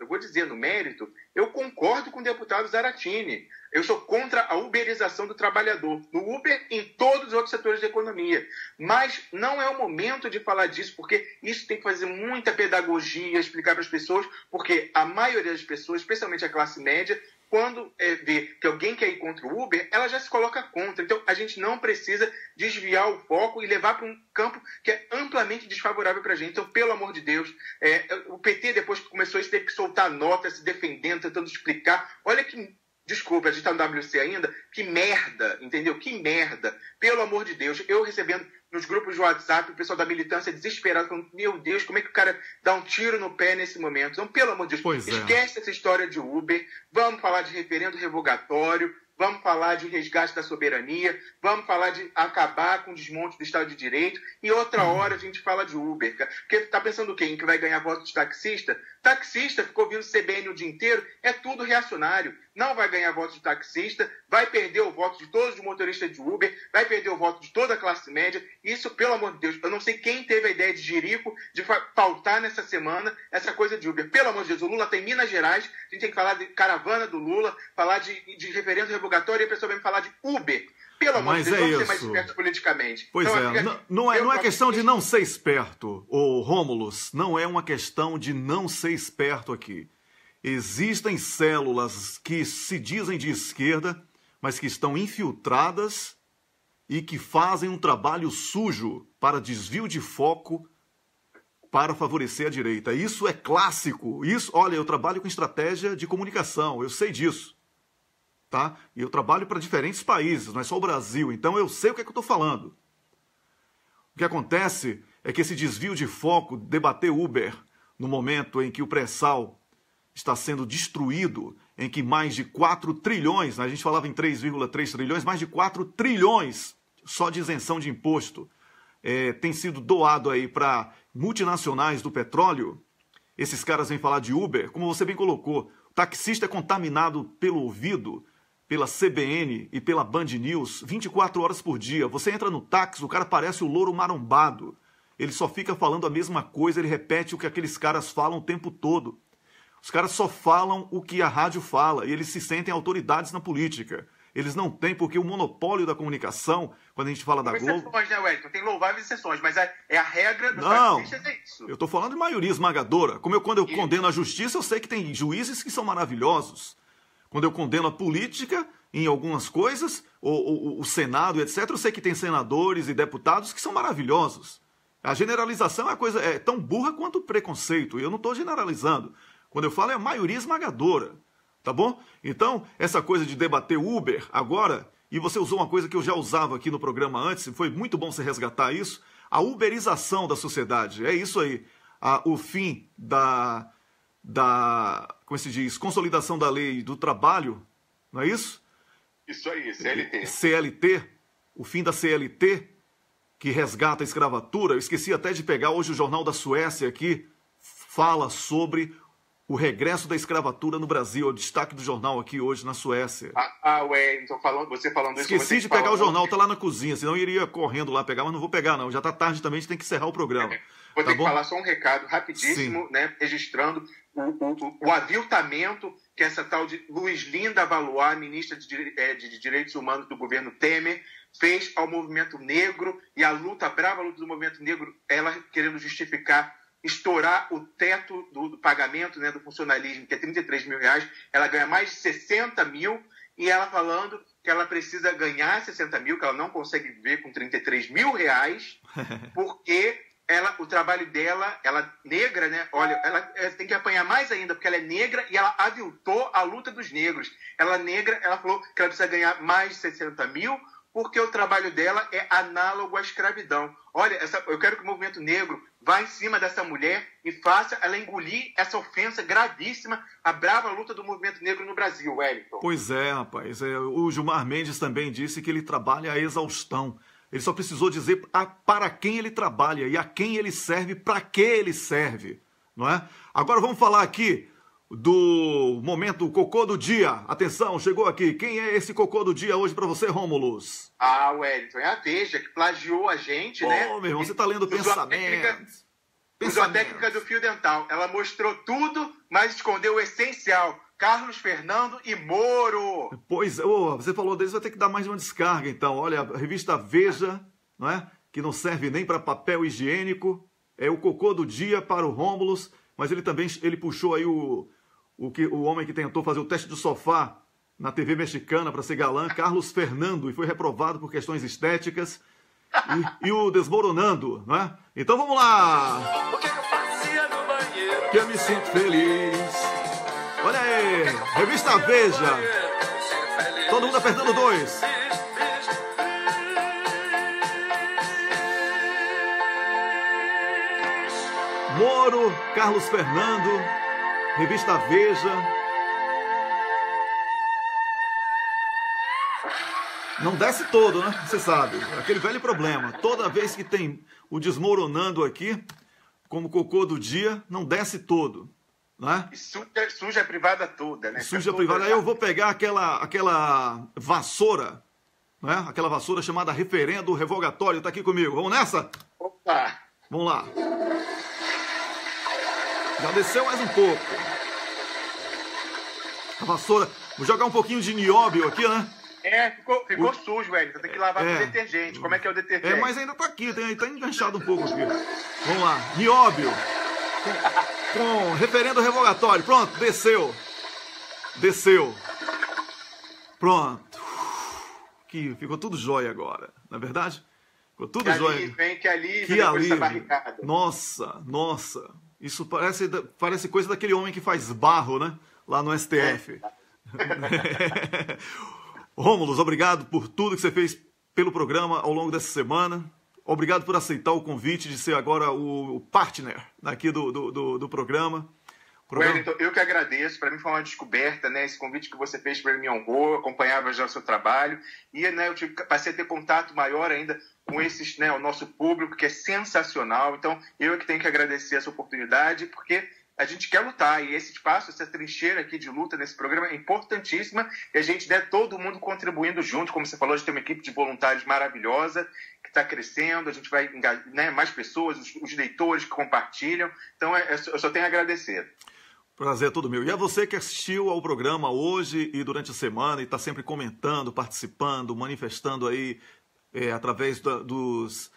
vou dizer no mérito, eu concordo com o deputado Zaratini. Eu sou contra a uberização do trabalhador, no Uber e em todos os outros setores da economia. Mas não é o momento de falar disso, porque isso tem que fazer muita pedagogia, explicar para as pessoas, porque a maioria das pessoas, especialmente a classe média, quando vê que alguém quer ir contra o Uber, ela já se coloca contra. Então, a gente não precisa desviar o foco e levar para um campo que é amplamente desfavorável para a gente. Então, pelo amor de Deus, o PT, depois que começou isso, teve que soltar nota, se defendendo, tentando explicar. Olha que... Desculpa, a gente está no WC ainda. Que merda, entendeu? Que merda. Pelo amor de Deus. Eu recebendo nos grupos de WhatsApp, o pessoal da militância desesperado, falando, meu Deus, como é que o cara dá um tiro no pé nesse momento? Então, pelo amor de Deus, esquece essa história de Uber. Vamos falar de referendo revogatório. Vamos falar de resgate da soberania, vamos falar de acabar com o desmonte do Estado de Direito, e outra hora a gente fala de Uber. Porque tá pensando o quê? Em que vai ganhar voto de taxista? Taxista ficou ouvindo CBN o dia inteiro, é tudo reacionário. Não vai ganhar voto de taxista, vai perder o voto de todos os motoristas de Uber, vai perder o voto de toda a classe média. Isso, pelo amor de Deus, eu não sei quem teve a ideia de Jerico de pautar nessa semana essa coisa de Uber. Pelo amor de Deus, o Lula tem Minas Gerais, a gente tem que falar de caravana do Lula, falar de referendo revogatório, e a pessoa vai me falar de Uber. Pelo amor de Deus, vamos ser mais espertos politicamente. Pois então, não é questão de não ser esperto, ô Rômulus, não é uma questão de não ser esperto aqui. Existem células que se dizem de esquerda, mas que estão infiltradas e que fazem um trabalho sujo para desvio de foco para favorecer a direita. Isso é clássico. Isso, olha, eu trabalho com estratégia de comunicação, eu sei disso. Tá? E eu trabalho para diferentes países, não é só o Brasil, então eu sei o que é que eu estou falando. O que acontece é que esse desvio de foco, debater Uber, no momento em que o pré-sal está sendo destruído, em que mais de 4 trilhões, a gente falava em 3,3 trilhões, mais de 4 trilhões só de isenção de imposto tem sido doado aí para multinacionais do petróleo. Esses caras vêm falar de Uber, como você bem colocou, o taxista é contaminado pelo ouvido, pela CBN e pela Band News 24 horas por dia. Você entra no táxi, o cara parece o louro marombado. Ele só fica falando a mesma coisa, ele repete o que aqueles caras falam o tempo todo. Os caras só falam o que a rádio fala e eles se sentem autoridades na política. Eles não têm, porque o monopólio da comunicação, quando a gente fala da Globo... exceções, né, Wellington? Tem louváveis exceções, mas é a regra dos taxistas, é isso. Eu estou falando de maioria esmagadora. Quando eu condeno a justiça, eu sei que tem juízes que são maravilhosos. Quando eu condeno a política em algumas coisas, o Senado, etc., eu sei que tem senadores e deputados que são maravilhosos. A generalização é uma coisa tão burra quanto o preconceito. E eu não estou generalizando. Quando eu falo é a maioria esmagadora. Tá bom? Então, essa coisa de debater Uber agora, e você usou uma coisa que eu já usava aqui no programa antes, foi muito bom você resgatar isso, a uberização da sociedade. É isso aí. O fim como se diz, consolidação da lei do trabalho, não é isso? Isso aí, CLT. CLT, o fim da CLT, que resgata a escravatura. Eu esqueci até de pegar hoje o Jornal da Suécia aqui, fala sobre o regresso da escravatura no Brasil, é o destaque do jornal aqui hoje na Suécia. Wellington, você falando isso... Esqueci de pegar o jornal, tá lá na cozinha, senão eu iria correndo lá pegar, mas não vou pegar não, já tá tarde também, a gente tem que encerrar o programa. Vou ter que falar só um recado rapidíssimo, né, registrando o aviltamento que essa tal de Luiz Linda Valois, ministra de Direitos Humanos do governo Temer, fez ao movimento negro, e a brava luta do movimento negro, ela querendo justificar estourar o teto do pagamento, né, do funcionalismo, que é R$33 mil, ela ganha mais de 60 mil, e ela falando que ela precisa ganhar 60 mil, que ela não consegue viver com R$33 mil, porque o trabalho dela, ela negra, né, olha, ela tem que apanhar mais ainda, porque ela é negra e ela aviltou a luta dos negros. Ela negra, ela falou que ela precisa ganhar mais de 60 mil, porque o trabalho dela é análogo à escravidão. Olha, eu quero que o movimento negro vá em cima dessa mulher e faça ela engolir essa ofensa gravíssima, a brava luta do movimento negro no Brasil, Wellington. Pois é, rapaz. O Gilmar Mendes também disse que ele trabalha a exaustão. Ele só precisou dizer para quem ele trabalha e a quem ele serve, para que ele serve, não é? Agora vamos falar aqui do momento cocô do dia. Atenção, chegou aqui. Quem é esse cocô do dia hoje para você, Rômulus? Wellington, é a Veja, que plagiou a gente, né? Ô, meu irmão, você tá lendo pensamentos. Usou a técnica do fio dental. Ela mostrou tudo, mas escondeu o essencial. Carlos Fernando e Moro. Pois, você falou deles, vai ter que dar mais uma descarga, então. Olha, a revista Veja, não é? Que não serve nem para papel higiênico. É o cocô do dia para o Rômulus, mas ele puxou aí o homem que tentou fazer o teste do sofá na TV mexicana para ser galã, Carlos Fernando, e foi reprovado por questões estéticas. E o Desmoronando, não é? Então vamos lá! O que eu fazia no banheiro? Que eu me sinto feliz. Olha aí, revista Veja. Todo mundo apertando 2. Moro, Carlos Fernando, revista Veja. Não desce todo, né? Você sabe, aquele velho problema. Toda vez que tem o Desmoronando aqui, como cocô do dia, não desce todo. Né? E suja a privada toda, né? Suja a privada. Aí eu vou pegar aquela vassoura, né? Aquela vassoura chamada referendo revogatório. Tá aqui comigo. Vamos nessa? Opa! Vamos lá. Já desceu mais um pouco. A vassoura. Vou jogar um pouquinho de nióbio aqui, né? Ficou sujo, velho. Tem que lavar com detergente. Como é que é o detergente? Mas ainda tá aqui. Tá enganchado um pouco aqui. Vamos lá. Nióbio. Com referendo revogatório. Pronto, desceu. Desceu. Pronto. Ficou tudo jóia agora, não é verdade? Ficou tudo jóia. Que alívio que depois dessa alívio. barricada. Nossa. Isso parece coisa daquele homem que faz barro, né? Lá no STF. Rômulus, obrigado por tudo que você fez pelo programa ao longo dessa semana. Obrigado por aceitar o convite de ser agora o partner aqui do programa. Wellington, eu que agradeço. Para mim foi uma descoberta, né? Esse convite que você fez para mim me honrou, acompanhava já o seu trabalho. E, né, eu passei a ter contato maior ainda com esses, né, o nosso público, que é sensacional. Então, eu é que tenho que agradecer essa oportunidade, porque a gente quer lutar. E esse espaço, essa trincheira aqui de luta nesse programa é importantíssima. E a gente der todo mundo contribuindo junto. Como você falou, a gente tem uma equipe de voluntários maravilhosa, que está crescendo. A gente vai engajar, né, mais pessoas, os leitores que compartilham. Então, eu só tenho a agradecer. Prazer é todo meu. E a você que assistiu ao programa hoje e durante a semana e está sempre comentando, participando, manifestando aí através dos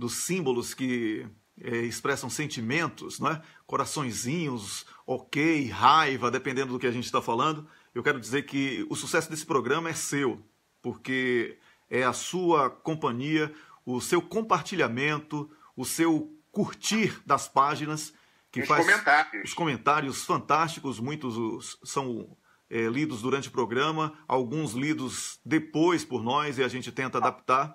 símbolos que expressam sentimentos, né? Coraçõezinhos, ok, raiva, dependendo do que a gente está falando. Eu quero dizer que o sucesso desse programa é seu, porque é a sua companhia, o seu compartilhamento, o seu curtir das páginas, que faz os comentários fantásticos, muitos são lidos durante o programa, alguns lidos depois por nós e a gente tenta adaptar.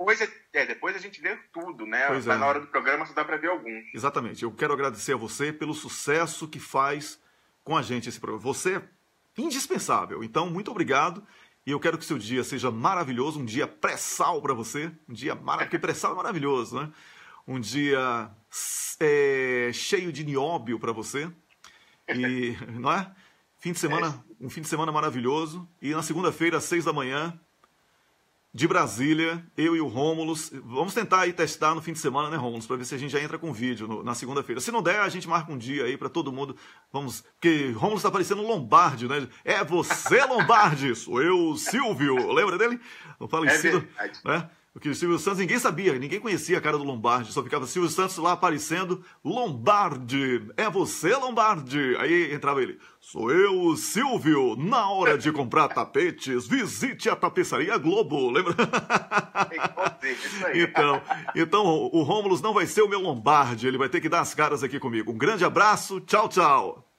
Depois a gente lê tudo, né? Pois Na hora do programa só dá para ver alguns. Exatamente. Eu quero agradecer a você pelo sucesso que faz com a gente esse programa. Você é indispensável. Então, muito obrigado. E eu quero que seu dia seja maravilhoso, um dia pré-sal para você. Um dia maravilhoso, porque pré-sal é maravilhoso, né? Um dia cheio de nióbio para você. E, não é? Um fim de semana maravilhoso. E na segunda-feira, às 6 da manhã, de Brasília, eu e o Rômulus. Vamos tentar aí testar no fim de semana, né, Rômulus? Para ver se a gente já entra com vídeo na segunda-feira. Se não der, a gente marca um dia aí para todo mundo. Vamos. Porque Rômulus está parecendo um Lombardi, né? É você, Lombardi! Sou eu, Silvio. Lembra dele? O falecido. É verdade. Né? Porque o Silvio Santos, ninguém sabia, ninguém conhecia a cara do Lombardi, só ficava Silvio Santos lá aparecendo, Lombardi, é você, Lombardi? Aí entrava ele, sou eu, Silvio, na hora de comprar tapetes, visite a Tapeçaria Globo, lembra? Então, o Rômulus não vai ser o meu Lombardi, ele vai ter que dar as caras aqui comigo. Um grande abraço, tchau, tchau.